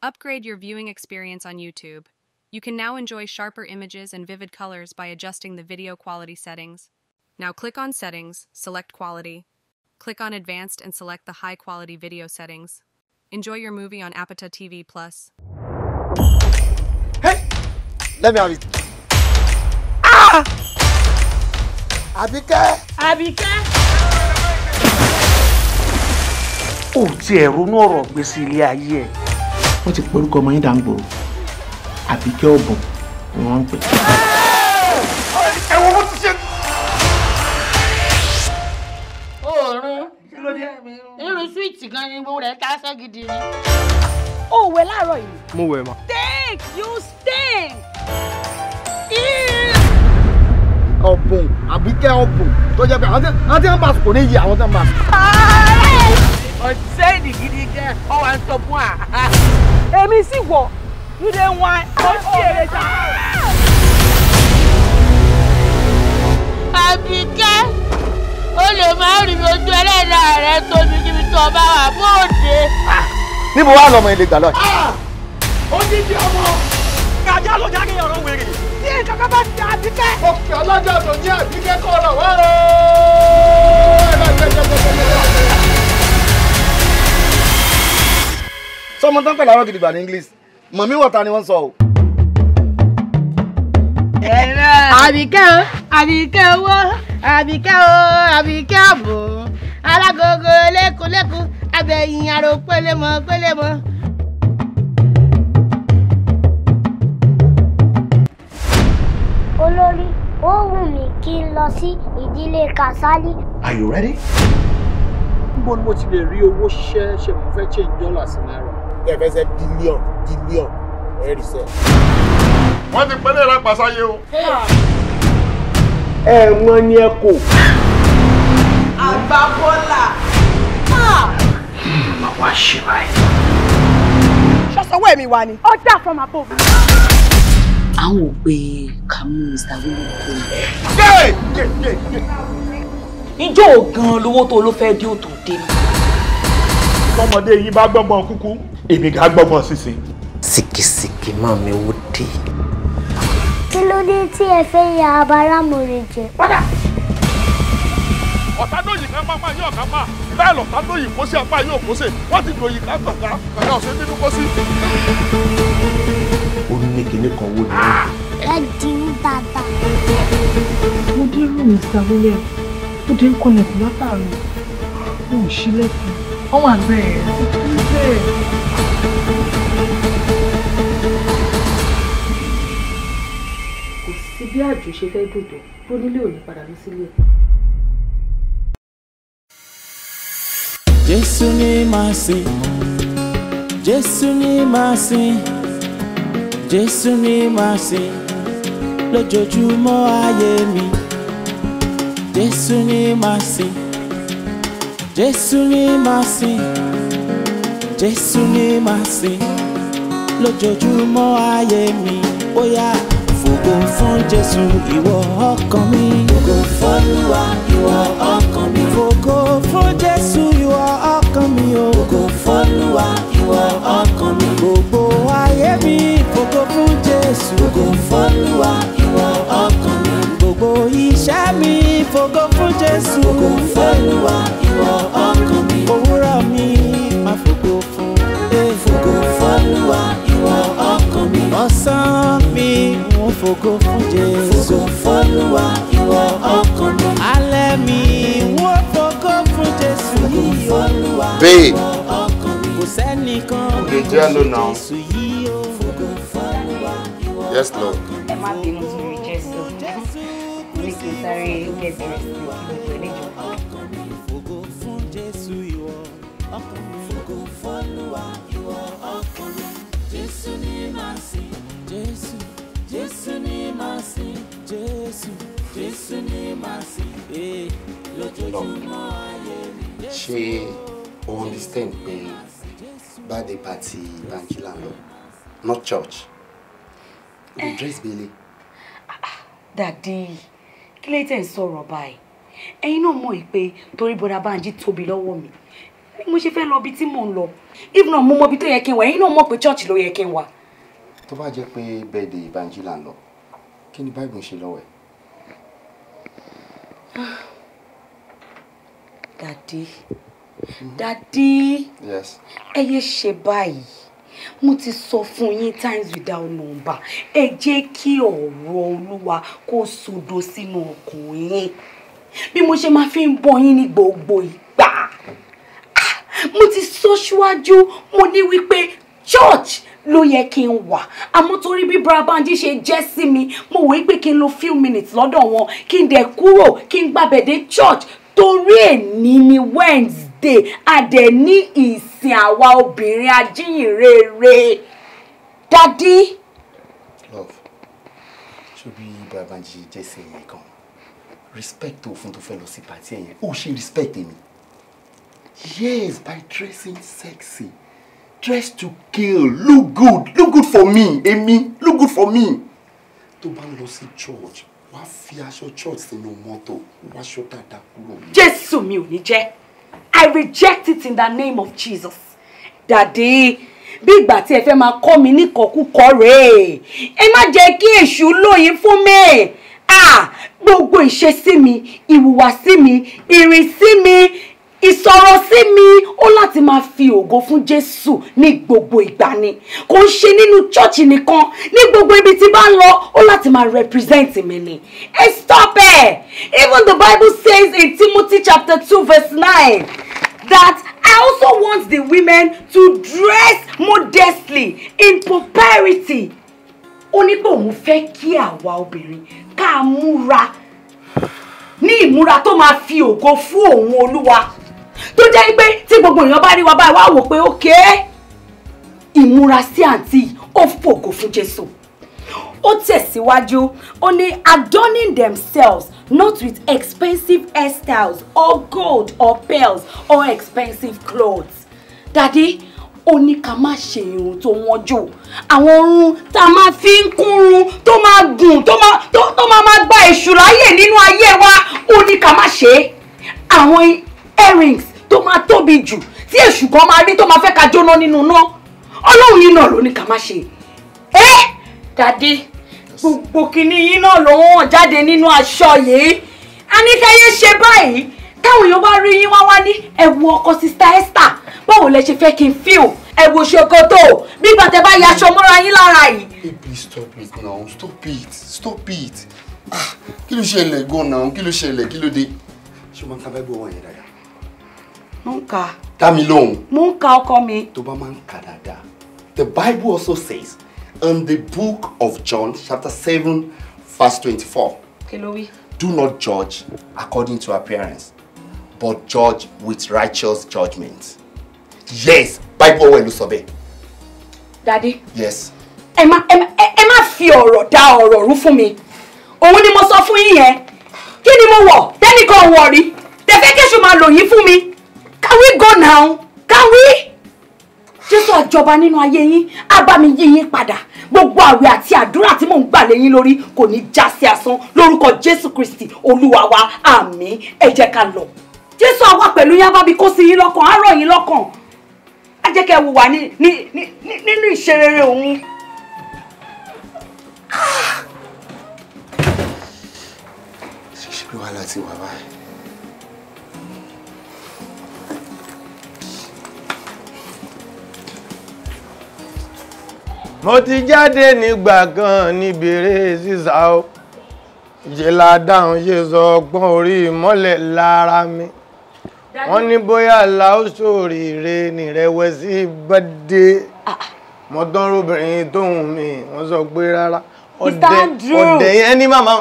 Upgrade your viewing experience on YouTube. You can now enjoy sharper images and vivid colors by adjusting the video quality settings. Now click on Settings, select Quality. Click on Advanced and select the High Quality Video settings. Enjoy your movie on APATATV+. Hey! Let me have it. Ah! Abike! Ó ti ẹ̀rù ní ọ̀rọ̀ gbèsè ilé ayé ẹ̀. Wọ́n ti porúkọ ọmọ yín dàngbòrò. Àbíkẹ́ ọ̀bùn ni wọ́n ń pè. Ẹ̀wọ̀n mo ti ṣe. Oòrùn. Kí ló dé? Irú swíìtì gan ni gbogbo rẹ̀ ta sẹ́ gidi ni. Ó wẹ̀ láàárọ̀ yìí. Mo wẹ̀ ma. Stink! You stink! Ọ̀bùn, Àbíkẹ́ ọ̀bùn tó jẹ́ pé àwọn tí wọ́n bá sùn kò ní yí àwọn tí wọ́n bá sùn. Ọ̀sẹ̀ ìdìgídí jẹ́ ọwọ́ à ń sọ fún wa. Èmi sì wọ̀, you dey whine, ó sì èrè jà. Àbíkẹ́, o lè máa rí ojú ẹlẹ́dàá rẹ tóbi níbi tó bá wà bóde. Níbo wá lọmọ ilé gbà lọ? Ó ní bí ọmọ. Kàjá ló jáde ọ̀rọ̀ wèrè. Tí ìjọba bá ti Àbíkẹ́. Òkè ọlọ́jà tó ní Àbíkẹ́ kọ́ ọ̀rọ̀ wá. Sọmọ tán pẹ̀lú àrọ́ gidigba ní English. Mọ̀mí wọ̀ta ni wọ́n sọ o. Àbíkẹ́ o, Àbíkẹ́ owó, Àbíkẹ́ o, Àbíkẹ́ àbò, alágogo lékúlékú, abẹ́yìn àrò pélémọ́. Olórí, ó wù mí kí n lọ sí ìdílé Kàsálí. Are you ready? Níbo ni mo ti lè rí owó ṣe mo fẹ́ change dollar sí náírà? Ẹ fẹ́ ṣe billion ẹ̀rì sẹ́. Wọ́n ti pẹ́lẹ́ lápàsáyé o. Ẹ̀wọ̀n ni ẹ kò. Àgbàbọ́là. Màmá wa ṣe báyìí. Ṣọ́sọ́wọ́ èmi wà ní. Order from above. Àwọn ò pé kàmú Mr. William kò ní. Ìjọ gan lówó tó ló fẹ́ dé òtò dé. Ọmọdé yìí bá gbọ́ngbọ́n kúkú, èmi ká gbọ́ngbọ́n sísìn. Sìkìsìkì máa mi wó dé. Kí ló dé tí ẹ fẹ́ ya abáramọ̀rẹ̀ jẹ? Padà! Ọ̀tá lóyìn ká máa yóò ká máa. Bẹ́ẹ̀ lọ̀tá lóyìn kó sí apá yóò kó sí. Wọ́n ti lòyìn ká gbọ̀ngá. Kàkà ọ̀sẹ̀ nínú kó sí. Ó ní kinní kan wó ni. Ẹ dín tata. Mo dé rú Mr. William. Ó dé ń kọlẹ̀kùn látàrí. Ó ò ṣílẹ̀kùn. Wọ́n wà bẹ́ẹ̀. Kò sí bí àjò ṣe fẹ́ dòdò tó nílé òní padà lọ sílé. Jésù ni màá sìn, Jésù ni màá sìn, Jésù ni màá sìn lójoojúmọ́ ayé mi. Jésù ni màá sìn, Jésù ni màá sìn, Jésù ni màá sìn lójoojúmọ́ ayé mi. Ó yá fògo fún Jésù ìwọ ọkàn mi. Fògo f'Olúwa ìwọ ọkàn mi. Fògo fún Jésù ìwọ ọkàn mi o. Fògo f'Olúwa ìwọ ọkàn mi. Gbogbo ayé mi fògo fún Jésù. Fògo f'Olúwa ìwọ ọkàn mi. Gbogbo iṣẹ́ mi fògo fún Jésù. Fògo f'Olúwa ìwọ ọkàn mi. Òwúrọ̀ mi máa fògo fún. Fògo f'Olúwa ìwọ ọkàn mi. Ọ̀sán mi wọ́n fògo fún Jésù. Fògo f'Olúwa ìwọ ọkàn mi. Alẹ́ mi wọ́n fògo fún Jésù. Fògo f'Olúwa ìwọ ọkàn mi. Kò sẹ́nìkan kò Jésù yìí o. Fògo f'Olúwa ìwọ ọkàn mi. Yes, Lord. Ẹ má bínú sórí Jésù. Ní kí n sáré get the rest of the religion. Fògo fún Jésù ìwọ ọkàn mi. Fògo f'Olúwa ìwọ ọkàn mi. Jésù ni màá sìn, Jésù, Jésù ni màá sìn, Jésù, Jésù ni màá sìn, lójoojúmọ́ ayé mi. Ṣé o understand pé birthday party Bankila lọ, not church? O dey dress bele. Daddy, kí ló tẹ̀ ń sọ̀rọ̀ báyìí? Ẹ̀yin náà mọ̀ pé torí bọ́dà Bánjí tóbi lọ́wọ́ mi. mo ṣe fẹ́ lọ bí tí mò ń lọ. If not mo mọ bí tó yẹ kí n wà, ẹ̀yin náà mọ̀ pé church ló yẹ kí n wà. Tó bá jẹ́ pé birthday Banjila ń lọ, kí ni Bible ń ṣe lọ́wọ́ ẹ̀? Daddy. Yes. Ẹ yé ṣe báyìí. Mo ti sọ fún yín times without number. Ẹ jẹ́ kí ọ̀rọ̀ Olúwa kó sodo sínú ọkàn yín. Bí mo ṣe máa fi ń bọ́ yín ní gbogbo ìgbà. Mo ti sọ síwájú, mo ní wípé church ló yẹ kí n wà. Àmọ́ torí bí Bra Banji ṣe jẹ́ sí mi, mo wí pé kí n lo few minutes lọ́dọ̀ wọn, kí n dẹ̀ kúrò, kí n gbàbẹ̀ dé church. Torí èní ni Wednesday, a dẹ̀ ní ìsìn àwa obìnrin ajíhìnrere. Daddy. Love, should be Bra Banji jẹ́ sí ẹ̀yẹ kan. Respect tó fún tó fẹ́ lọ sí party ẹ̀yẹn. Ó ṣe respect èmi. Yes, by dressing sexy. Dress to kill. Look good for me. Èmi, look good for me. Tó bá lọ sí church, wá fi aṣọ church sínú mọ́tò, wá aṣọ dáadáa kúrò. Jésù mi ò ní jẹ́. I reject it in the name of Jesus. Daddy, bí ìgbà tí ẹ fẹ́ máa kọ́ mi ní kọ̀kúkọ rèé. Ẹ má jẹ́ kí èṣù lóyìn fún mi. Gbogbo ìṣesí mi, ìhùwàsí mi, ìrìnsí mi, ìsọ̀rọ̀ sí mi, ó láti máa fi ògo fún Jésù ní gbogbo ìgbà ni. Kò ń ṣe nínú church nìkan, ní gbogbo ibi tí bá ń lọ, ó láti máa represent mi ni. Hey, stop it! Even the Bible says in Timothy chapter 2 verse 9 that I also want the women to dress modestly in propriety. Ó ní pé òun fẹ́ kí àwa obìnrin ká múra ní ìmúra tó máa fi ògo fún òun Olúwa. Tó jẹ́ pé tí gbogbo èèyàn bá rí wa báyìí wá wò pé okay, ìmúra sí àǹtí ó fògo fún Jésù. Ó tẹ̀síwájú, ó ní adorning themselves not with expensive hairstyles or gold or pearls or expensive clothes. Daddy, ó ní ká má ṣe irun tó wọ́n jù. Àwọn irun tá máa fi ń kúnrun tó máa gùn tó máa gba èṣù láyè nínú ayé wa, ó ní ká má ṣe. Àwọn earrings tó máa tóbi jù tí èṣù gan máa rí tó máa fẹ́ ká jóná nínú náà. Ọlọ́run yìí náà ló ní ká má ṣe. Daddy, gbogbo kìíní yìí náà ló wọ́n jáde nínú aṣọ yìí. A ní kẹ́yẹ́ ṣe báyìí. Táwọn èèyàn bá rí yín wá ní ẹ wo ọkọ Sister Esther. Báwo lẹ ṣe fẹ́ kí n feel? Ẹ wo ṣòkòtò bí bàtẹ́ bá yaṣọ mọ́ra yín lára yìí. Please stop it now. Stop it. Kí ló ṣẹlẹ̀ gan-an? Kí ló ṣẹlẹ̀? Kí ló dé? Ṣé o máa ń ka Bible wọ̀nyẹn dáadáa? Mo ń ka. Dá mi lóhùn. Mo ń ka ọkọ mi. Tó bá máa ń ka dáadáa. The Bible also says in the book of John chapter 7 verse 24. Kí ló wí? Do not judge according to appearance, but judge with righteous judgment. Yes, Bible wẹ̀ ló sọ bẹ́ẹ̀. Daddy. Yes. Ẹ má fi ọ̀rọ̀ dá ọ̀rọ̀ rú fún mi. Òun ni mo sọ fún yín yẹn. Kí ni mo wọ̀? Tẹ́nìkan wọ̀ rí. Tẹ̀fẹ́ kéṣù máa lò yín fún mi. Can we go now? Can we? Jésù àjọba nínú ayé yín, á bá mi yí yín padà. Gbogbo àwẹ̀ àti àdúrà tí mò ń gbà lé yín lórí kò ní já sí asán lórúkọ Jésù Kristi Olúwa wa. Àmín. Ẹ jẹ́ ká lọ. Jésù á wà pẹ̀lú yín, bá mi kó sí yín lọ́kàn, á rọ̀ yín lọ́kàn. Á jẹ́ kẹ́ wùwà nínú ìṣerere òun. Ṣé pé wàhálà ti wà báyìí? Mo ti jáde nígbà kan níbèrè sísá o. Ìjẹ́lá dáhùn ṣe sọ ọgbọ́n orí ìmọ́lẹ̀ lára mi. Wọ́n ní bóyá láòsòrìrè nìrẹ̀wẹ̀sì bẹ́dẹ̀. Mo dán obìnrin tó hùn mí, wọ́n sọ pé rárá. Ọ̀dẹ̀ yẹn ní màmá.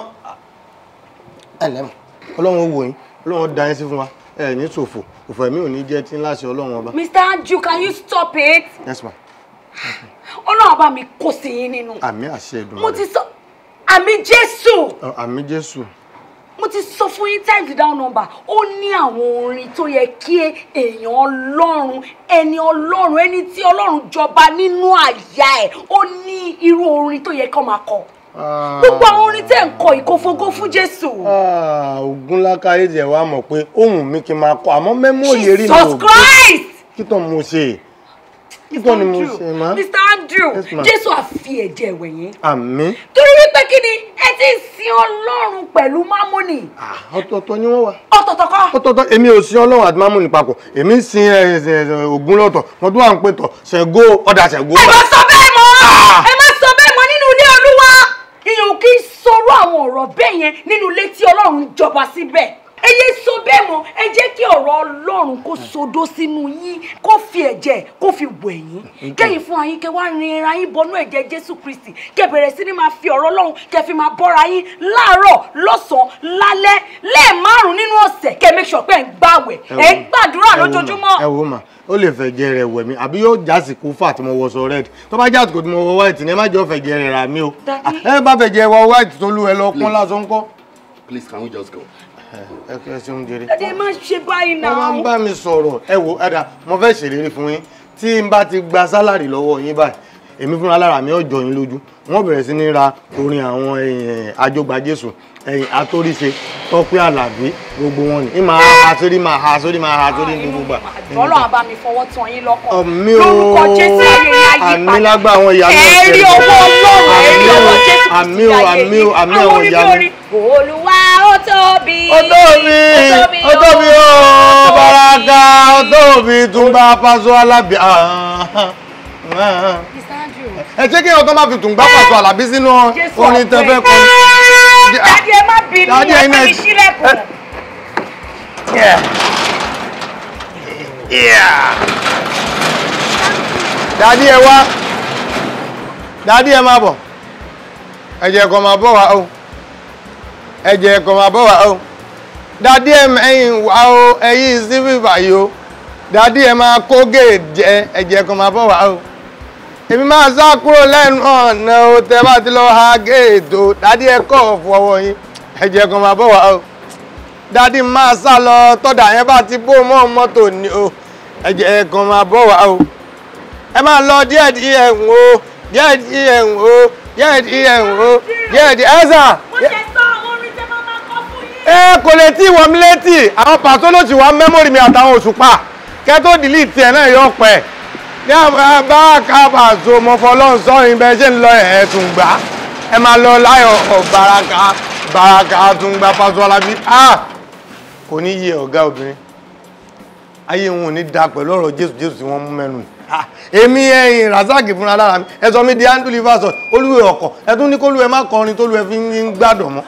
Ọlọ́run wò yín, Ọlọ́run dá yín sí fún wa. Ẹ ní ṣòfò, òfò ẹ̀mí ò ní jẹ́ tí ńlá ṣe Ọlọ́run ọba. Mr. Andrew, can you stop it? Yes, ma'am. Ọlọ́run bá mi kó sí yín nínú. Àmì àṣẹ Èdùmàrè. Mo ti sọ àmì Jésù. Àmì Jésù. Mo ti sọ fún yín times without number. Ó ní àwọn orin tó yẹ kí èèyàn Ọlọ́run, ẹni Ọlọ́run, ẹni tí Ọlọ́run jọba nínú àyà ẹ̀. Ó ní irú orin tó yẹ kó máa kọ. Gbogbo àwọn orin tẹ́ ń kọ ìkófógó fún Jésù. Ògúnlákáyé jẹ́ wá mọ̀ pé ohùn mi kì í máa kọ àmọ́ mẹ́mórì erí mi ò gbé. Jesus Christ! kí tó mo ṣe kíkọ́ ni mo ṣe má. Mr. Andrew Jésù á fi ẹ̀jẹ̀ wẹ̀ yín. Àmín. Torí wípé kí ni ẹ ti sin Ọlọ́run pẹ̀lú mámọ́nì. Ọ̀tọ̀ọ̀tọ̀ ni wọ́n wà. Ọ̀tọ̀ọ̀tọ̀ kọ́. Ọ̀tọ̀ọ̀tọ̀ èmi ò sin Ọlọ́run àti mámọ́nì papọ̀ èmi ń sin Ògún lọ́tọ̀ wọ́n tún wà ń pè tọ̀ Ṣàngó ọ̀dà Ṣàngó. Ẹ má sọ bẹ́ẹ̀ mọ́ ẹ má sọ bẹ́ẹ̀ mọ́ nínú ilé Olúwa èèyàn kì í sọ̀rọ̀ àwọn ọ̀rọ̀ bẹ́ẹ̀ yẹn nínú ilé tí Ọlọ́run jọba síbẹ̀. Ẹ yé sọ bẹ́ẹ̀ mọ́ ẹ jẹ́ kí ọ̀rọ̀ Ọlọ́run kó sodó sínú yín kó fi ẹ̀jẹ̀ kó fi wẹ̀ yín kẹ́yìn fún ayín kẹ́ wá rin ara yín bọnú ẹ̀jẹ̀ Jésù Kristi kẹ́ bẹ̀rẹ̀ sí ní máa fi ọ̀rọ̀ Ọlọ́run kẹ́ fi máa bọ́ra yín láàárọ̀ lọ́sàn-án lálẹ́ lẹ́ẹ̀márùn nínú ọ̀sẹ̀ kẹ́ make sure pé ẹ̀ ń gbààwẹ̀ ẹ̀ ń gbàdúrà lójoojúmọ́. Ẹ wo mà ó lè fẹ̀jẹ̀ rẹ̀ wẹ̀ mí àbí yóò jásìkò fà tí mo wọṣọ red tó bá jásìkò tí mo wọ white ní ẹ má jọ fẹ̀jẹ̀ rẹ̀ rà mí o ẹ bá fẹ̀jẹ̀ wọ white tó lù ẹ lọ pọ́n lásán kọ́. Please, can we just go? Ẹ ṣeun jèrè. Ẹ má ṣe báyìí náà. Wọ́n máa ń bá mi sọ̀rọ̀ ẹ wo ẹ̀dá mo fẹ́ ṣèlérí fún yín tí n bá ti gba sálárì lọ́wọ́ yín báyìí èmi fúnra lára mi ó jọ yín lójú wọ́n bẹ̀rẹ̀ sí ní ra orin àwọn àjọgbà Jésù atóríṣe Tọ́pẹ́ Àlàbí gbogbo wọn ni ìmọ̀ àṣírí máa sórí gbogbo gbà. Ọlọ́run bá mi fọwọ́ tán yín lọ́kàn. Àmín o lórúkọ Jésù ayé yá yí padà. Àmín lágbà àwọn ìyá mi. Ẹ̀rí owó Ọlọ́run ẹ̀rí owó Jésù ti àmín o àmín o àmín àwọn ìyá mi. Olúwa ó tóbi. Ó tóbi o baraka ó tóbi Túngbà Pásọ Alábí. Ẹ ṣé kí ọ̀tọ́ máa fi Túngbà Pásọ Alábí sínú orin tẹ́fẹ́ kan. Dádì ẹ má bínú ẹ má mi sílẹ̀kùn. Dádì ẹ wá. Dádì ẹ máa bọ̀. Ẹ jẹ́ kó máa bọ̀ wá o. Ẹ jẹ́ kó máa bọ̀ wá o. Dádì ẹ mẹ́yìn wá o. Ẹ̀yin sí bíbá yìí o. Dádì ẹ máa kó gèèjẹ. Ẹ jẹ́ kó máa bọ̀ wá o. Èmi máa sá kúrò lẹ́nu ọ̀nà o. Tẹ́ bá ti lọ ha géètò. Dádì ẹ kọ́ fọwọ́ yín. Ẹ jẹ́ kó máa bọ̀ wá o. Dádì máa sá lọ tọ́dà yẹn bá ti bó mọ́ mọ́tò ni o. Ẹ jẹ́ kó máa bọ̀ wá o. Ẹ máa lọ díẹ̀díẹ̀ ń o. Díẹ̀díẹ̀ ń o. Díẹ̀díẹ̀ ń o. Díẹ̀díẹ̀ ẹ̀sà. Kò lè tí wọ́n mi létí àwọn pàtó ló ti wá mẹ́mórì mi àtàwọn Òṣùpá kẹ́ tó dìlítì ẹ̀ náà yọ pẹ́ ní bá kábà so mo fọlọ́run sọ́yìn bẹ́ẹ̀ ṣe ń lọ ẹ̀ẹ́dùn gbà ẹ máa lọ láyọ̀ baraka Túngbà Pásọ Alábí kò ní yé ọ̀gá obìnrin ayé wọn ò ní da pẹ̀lú ọ̀rọ̀ Jésù tí wọ́n mú mẹ́nu èmi ẹ̀yìn Razaki fúnra lára mi ẹ sọ mi di handle version olúwe ọkọ̀ ẹ tún ní kólúwẹ má kọrin tólúwẹ fi ń gbádùn mọ́.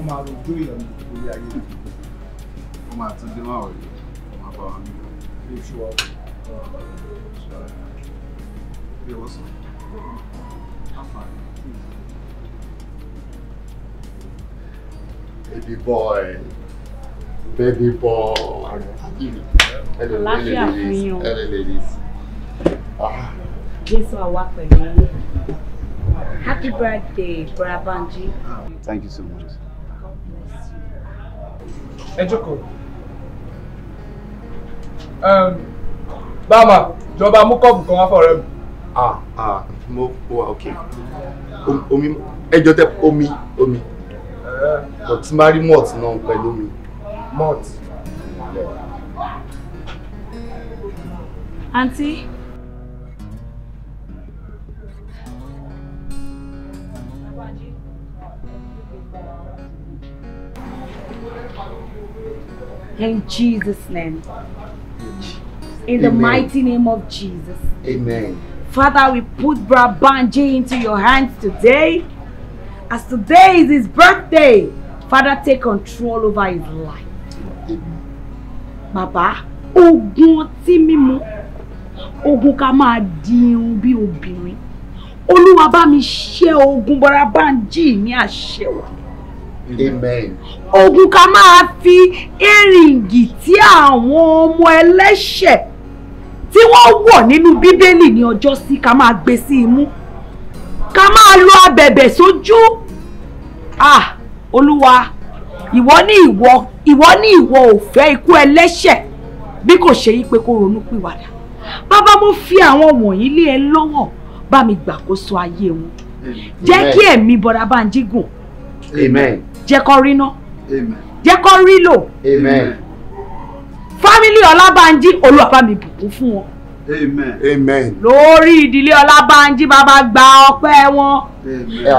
máa rojú ìyẹn lórí ayé mi. Ó máa tún dé máa wọ̀nyí, ó máa bá wa ní ilé iṣẹ́ wa. Bí wọ́n sọ, baby boy, baby boy. Àlàáfíà fún yín o. Hello ladies. Jésù àwa pẹ̀lú yín. Happy birthday, Brother Banji. Thank you so much. Ẹ jókòó. Báàmà, jọba mú kọ́ọ̀bù kan wá fọ̀rẹ́ mi. Mo wà okay. Omi, ẹjọ́ tẹ omi. But tí máa rí malt náà pẹ̀lú mi. Malt. Auntie. In Jesus' name. In the mighty name of Jesus. Amen. Father, we put Brother Banji into your hands today. As today is his birthday, Father, take control over his life. Baba, ogun tí mímú, ogun ká máa dirun bí obìnrin. Olúwa bá mi ṣẹ́ ogun Brother Banji ní àṣẹwà. Amen. Ogun ká máa fi eríngì tí àwọn ọmọ ẹlẹ́ṣẹ̀ tí wọ́n wọ̀ nínú Bíbélì ní ọjọ́ sí ká máa gbé sí imú. Ká máa lo abẹ̀bẹ̀ sójú. Olúwa, ìwọ ní ìwọ ò fẹ́ ikú ẹlẹ́ṣẹ̀ bí kò ṣe yí pé kó ronú pìwàdà. Bàbá, mo fi àwọn wọ̀nyí lé ẹ lọ́wọ́, bá mi gbàkóso ayé wọn. Jẹ́ kí ẹ̀mí Brother Banji gùn. Amen. jẹ́ kó rí ná. Amen. Jẹ́ kó rí lò. Amen. Family Ọlábánjí Olúwa bá mi bùkún fún wọn. Amen. Amen. Lórí ìdílé Ọlábánjí bàbá gba ọpẹ́ wọn.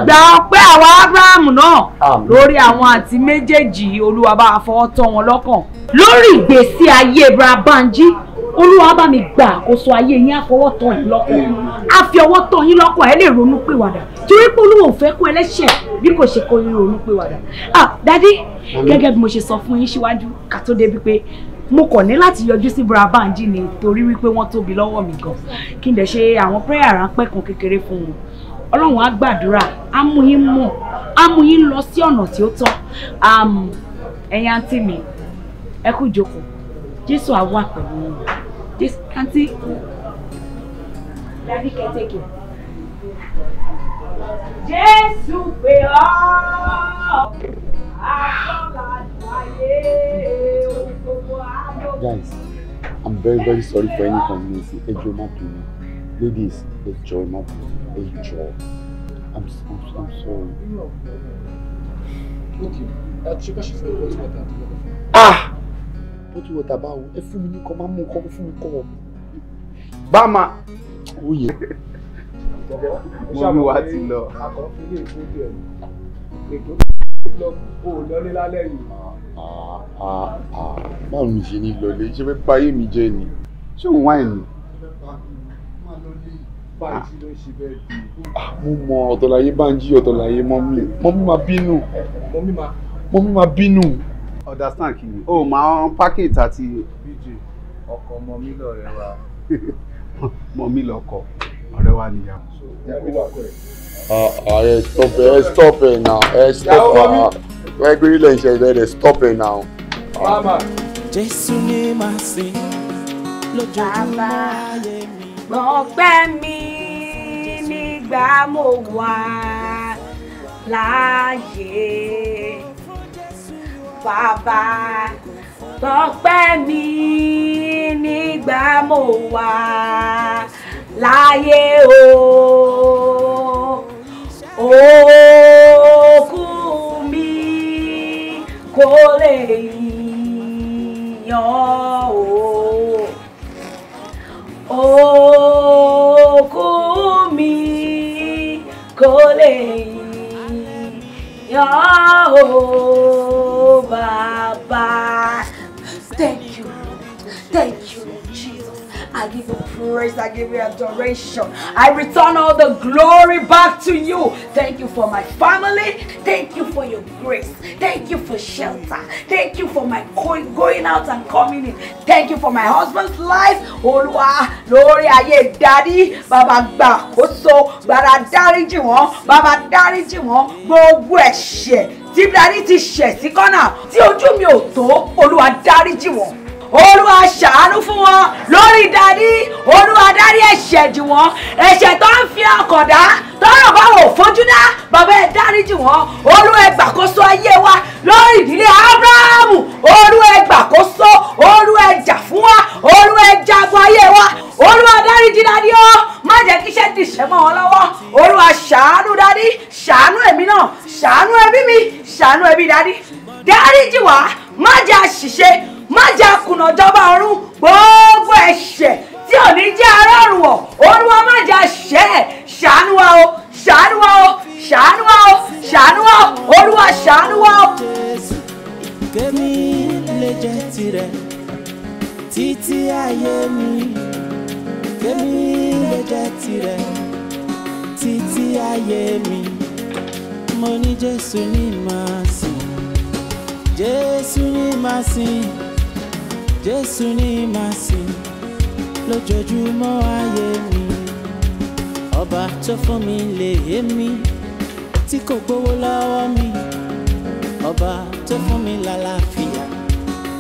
Gba ọpẹ́ àwọn Abraham náà. Lórí àwọn àti méjèèjì Olúwa bá fọwọ́ tọ́ wọn lọ́kàn. Lórí ìgbésí ayé Bánjí Olúwa bá mi gba àkóso ayé yín àfọwọ́ tọ́ yín lọ́kàn. A fi ọwọ́ tọ́ yín lọ́kàn ẹ lè ronú pìwàdà. Torí pé Olúwa ò fẹ́ kó ẹlẹ́ṣẹ̀ bí kò ṣe kó yín ronú pìwàdà. Daddy, gẹ́gẹ́ bí mo ṣe sọ fún yín síwájú ká tó débi pé mo kàn ní láti yọjú sí Bánjí ni torí wípé wọ́n tóbi lọ́wọ́ mi gan. Kí n dẹ̀ ṣe àwọn prayer ránpẹ́ kan kékeré fún wọn. Ọlọ́run á gbàdúrà, á mú yín mọ̀, á mú yín lọ sí ọ̀nà tí ó tọ́. Ẹ̀yin àǹtí mi, ẹ kú jókòó. Jésù á wà pẹ̀lú yín. Jésù àǹtí. Daddy can take it. Jésù pé ọ́. Guys, I'm very sorry for any inconvenience. Ejo ma bínú. Ladies, ejo ma bínú. Ejo. I'm sorry. Okay. Ṣé ká ṣe fẹ́ bottle water? Bottle water báwo? Ẹ fún mi ní kọ́, máa mú nǹkan fún mi kọ́. Báma. Ó yẹ. Mo bí wá ti lọ. Akọ̀ọ́fin ilé ìfowópamọ́ ẹ̀. Ètò ìlọ́kù ò lọlé lálẹ́ yìí. Báwo ni ṣe ní lọlé? Ṣé fẹ́ páyé mi jẹ́ ni? Ṣé òun wáìnì? Báyìí ló ń ṣe bẹ́ẹ̀ bí. Mo mọ ọ̀tọ̀láyé Bánjí, ọ̀tọ̀láyé mọ́mí. Mọ́mí máa bínú. Mọ́mí máa bínú. Understand kí ni? O máa ń packet àti. BJ, ọkọ mọ́mí lọ̀rẹ́ wa. Mọ́mí lọkọ, ọ̀rẹ́ wa nìyàwó. Mọ́mí lọkọ ẹ̀. Stop it now. Stop it. Why go you like that? Stop it now. Mama. Jésù ni màá sìn lójoojúmọ́ ayé mi. Gbọ̀ngbẹ́ mi nígbà mo wà láàyè. Bàbá gbọ̀ngbẹ́ mi nígbà mo wà láàyè o. Òkú mi kò lè yàn o. Òkú mi kò lè yàn o Baba. Thank you, Jesus. I give you praise, I give you adoration. I return all the glory back to you. Thank you for my family. Thank you for your grace. Thank you for shelter. Thank you for my going out and coming in. Thank you for my husband's life. Olúwa, lórí ayé Daddy, Baba gbàkóso, Baba dáríjì wọ́n, Baba dáríjì wọ́n, gbogbo ẹ̀ṣẹ̀ tí Daddy ti ṣẹ̀ sí kọ́nà tí ojú mi ò tó, Olúwa dáríjì wọ́n. Olúwa ṣàánú fún wọn lórí Daddy. Olúwa dárí ẹ̀ṣẹ̀ jì wọ́n, ẹ̀ṣẹ̀ tó ń fi ọkàn dá tọ́rọ̀ bá wò fojú dá, bàbá ẹ dáríjì wọ́n. Olúwa ẹ gbàkóso ayé wa lórí ìdílé Ábúráhámù. Olúwa ẹ gbàkóso, Olúwa ẹ jà fún wa, Olúwa ẹ jagun ayé wa. Olúwa dáríjì Daddy o, má jẹ́ kí iṣẹ́ dìṣẹ́ mọ́ wọn lọ́wọ́. Olúwa ṣàánú Daddy, ṣàánú èmi náà, ṣàánú ẹbí mi, ṣàánú ẹbí Daddy. Dáríjì wá, má jẹ́ àṣìṣe, má jẹ́ àkùnà ìjọba ọ̀run. Gbogbo ẹ̀ṣẹ̀ tí ò ní jẹ́ arọ́rùn wọ̀, Olúwa má jẹ́ àṣẹ. Ṣàánú wa o, ṣàánú wa o, ṣàánú wa o, ṣàánú wa o, Olúwa ṣàánú wa o. Kémi lè jẹ́ tirẹ̀ títí ayé mi. Kémi lè jẹ́ tirẹ̀ títí ayé mi. Mo ní Jésù ní màá sìn, Jésù ní màá sìn, Jésù ní màá sìn lójoojúmọ́ ayé mi. Ọba tó fún mi lè yé mi tí kò gbowó lọ́wọ́ mi. Ọba tó fún mi lálàáfíà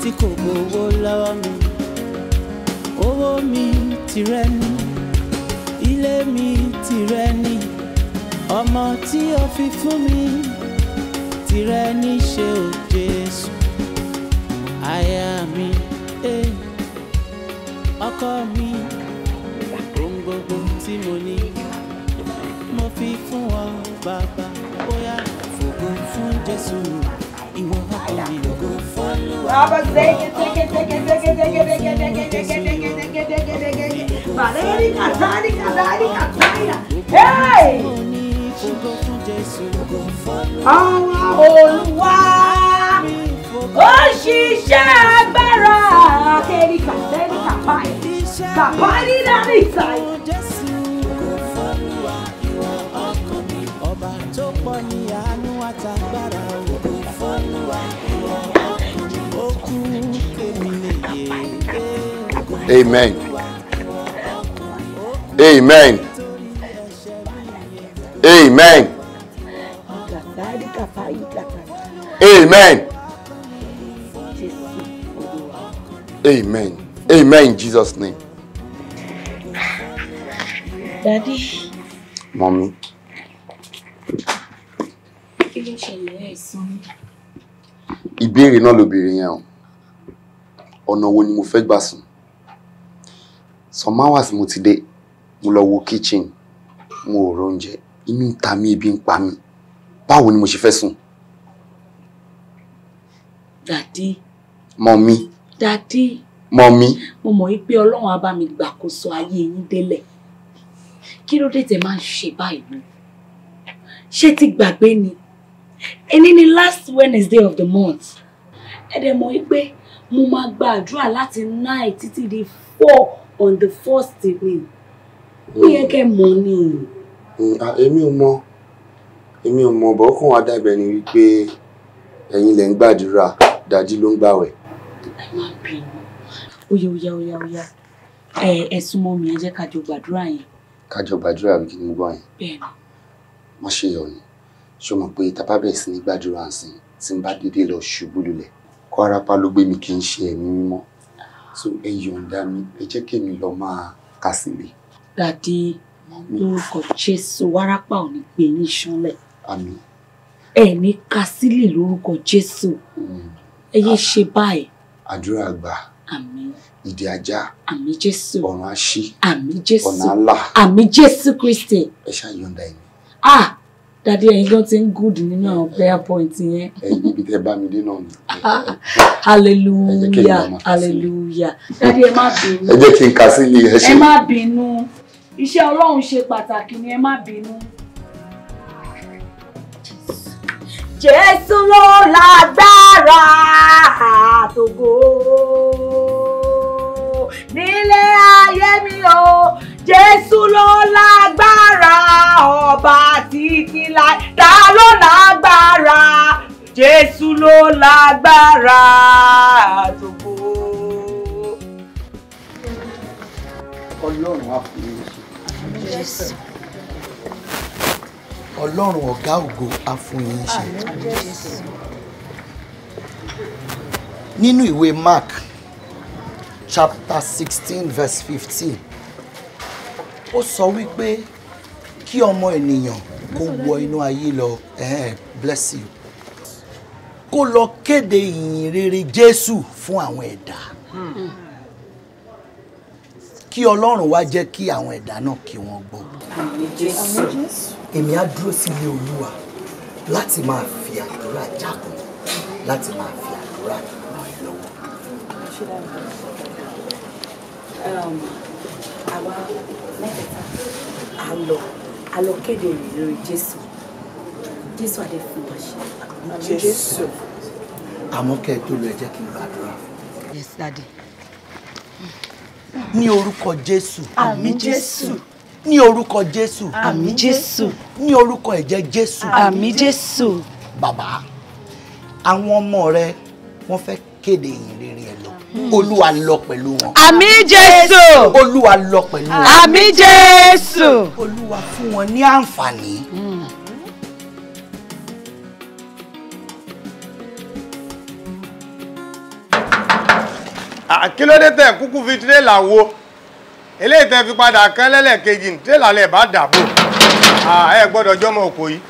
tí kò gbowó lọ́wọ́ mi. Owó mi tìrẹ ni, ilé mi tìrẹ ni, ọmọ tí o fi fún mi tìrẹ ní ṣe o Jésù. Aya mi, ọkọ mi, ohun gbogbo tí mo ní mo fi fún ọ Bàbá, bóyá fògo fún Jésù. Hey! Olúwa ó ṣiṣẹ́ agbára kẹ́ríkà kẹ́ríkà báyìí kàpárí lárí ìsàlẹ̀. Ọba tó pọ̀ ní àánú àtàgbára ògo fọ́lúwa ó kú kémi lè yé. Amen. Amen. Amen. Amen. Amen. Amen in Jesus' name. Daddy. Mommy. Kí ló ṣẹlẹ̀ ẹ̀sán? Ìbéèrè náà ló béèrè yẹn o. Ọ̀nà wo ni mo fẹ́ gbà sùn? Some hours mo ti dé, mo lọ wo kitchen, mo ò róúnjẹ, inú ń ta mí, ebi ń pa mí. Báwo ni mo ṣe fẹ́ sùn? Daddy. Mommy. Daddy. Mommy. Mo mọ̀ pé Ọlọ́run á bá mi gbàkóso ayé yín délẹ̀. Kí ló dé tẹ́ máa ń ṣe báyìí nù? Ṣé ti gbàgbé ni? Èní ni last Wednesday of the month. Ẹ dẹ̀ mọ̀ pé mo máa gba àdúrà láti 9 títí di 4 on the 1st ni. Ó yẹ kẹ́ mọ̀ ni. Èmi ò mọ̀ bọ́ kàn wá dàbẹ̀ ni wípé ẹ̀yin lẹ ń gbàdúrà, Daddy ló ń gbàwẹ̀. Ẹ má bínú. Oya. Ẹ súnmọ́ mi, ẹ jẹ́ ká jọ gbàdúrà yẹn. Ká jọ gbàdúrà bí kí ni mo gbọ́ yẹn. Bẹ́ẹ̀ni. Má ṣe yọ̀ ni. Ṣé o mọ̀ pé tá bá bẹ̀rẹ̀ sí ní gbàdúrà ńsìn tí n bá dédé lọ ṣubú lulẹ̀. Kó arapa ló gbé mi kì í ṣe ẹ̀mí mímọ́. So ẹ yọ̀ǹda mi, ẹ jẹ́ kí èmi lọ máa kà sílẹ̀. Daddy, lórúkọ Jésù, wárápá ò ní gbé yín ṣánlẹ̀. Àmín. Ẹ ní kà sílẹ̀ lórúkọ Jésù. Ẹ yé ṣe báyìí. Àdúrà àgbà. Àmín. Ìdí ajá. Àmín Jésù. Ọ̀run àṣí. Àmín Jésù. Ọ̀nà àlà. Àmín Jésù Kristi. Ẹ ṣá yọ̀ǹda ẹ̀mí. Daddy, ẹ̀yin gan ti ń good nínú àwọn prayer point yẹn. Ẹ̀yin ibi tẹ́ bá mi dé náà ni. Hallelujah. Hallelujah. Daddy, ẹ má bínú. Ẹ jẹ́ kí n kà sílẹ̀ ẹ ṣe. Ẹ má bínú. Iṣẹ́ Ọlọ́run ṣe pàtàkì ni, ẹ má bínú. Jésù ló lágbára àtògo nílé ayé mi o. Jésù ló lágbára ọba títí láì. Ta ló lágbára? Jésù ló lágbára àtògo. Ọlọ́run á fún yín ṣe. Ọlọ́run ọ̀gá ògo á fún yín ṣe. Nínú ìwé Mark chapter 16 verse 15 ó sọ wípé kí ọmọ ènìyàn kó wọ inú ayé lọ bless you kó lọ kéde ìyìn rere Jésù fún àwọn ẹ̀dá. Kí Ọlọ́run wá jẹ́ kí àwọn ẹ̀dá náà kí wọ́n gbọ́. Èmi á dúró sílé Olúwa láti máa fi àdúrà jagun, láti máa fi àdúrà ràn ẹ́ lọ́wọ́. Àwa mẹ́tẹ̀ẹ̀ta a lọ kéde ìrere Jésù. Jésù adé fún wa ṣe. Jésù. Àmọ́ kẹ́ ẹ tó lọ ẹ jẹ́ kí n gbàdúrà. Yes, Daddy. Ní orúkọ Jésù. Àmín Jésù. Ní orúkọ Jésù. Àmín Jésù. Ní orúkọ ẹ̀jẹ̀ Jésù. Àmín Jésù. Bàbá, àwọn ọmọ rẹ wọ́n fẹ́ kéde ìyìn rere ẹ lọ. Olúwa lọ pẹ̀lú wọn. Àmín Jésù. Olúwa lọ pẹ̀lú wọn. Àmín Jésù. Olúwa fún wọn ní àǹfààní. Kí ló dé tẹ̀ kúkú fi tírélà wo eléyìí tẹ́ fi padà kán lẹ́lẹ́kejì tírélà lẹ̀ bá dàbò ẹ gbọ́dọ̀ jọmọ òkò yìí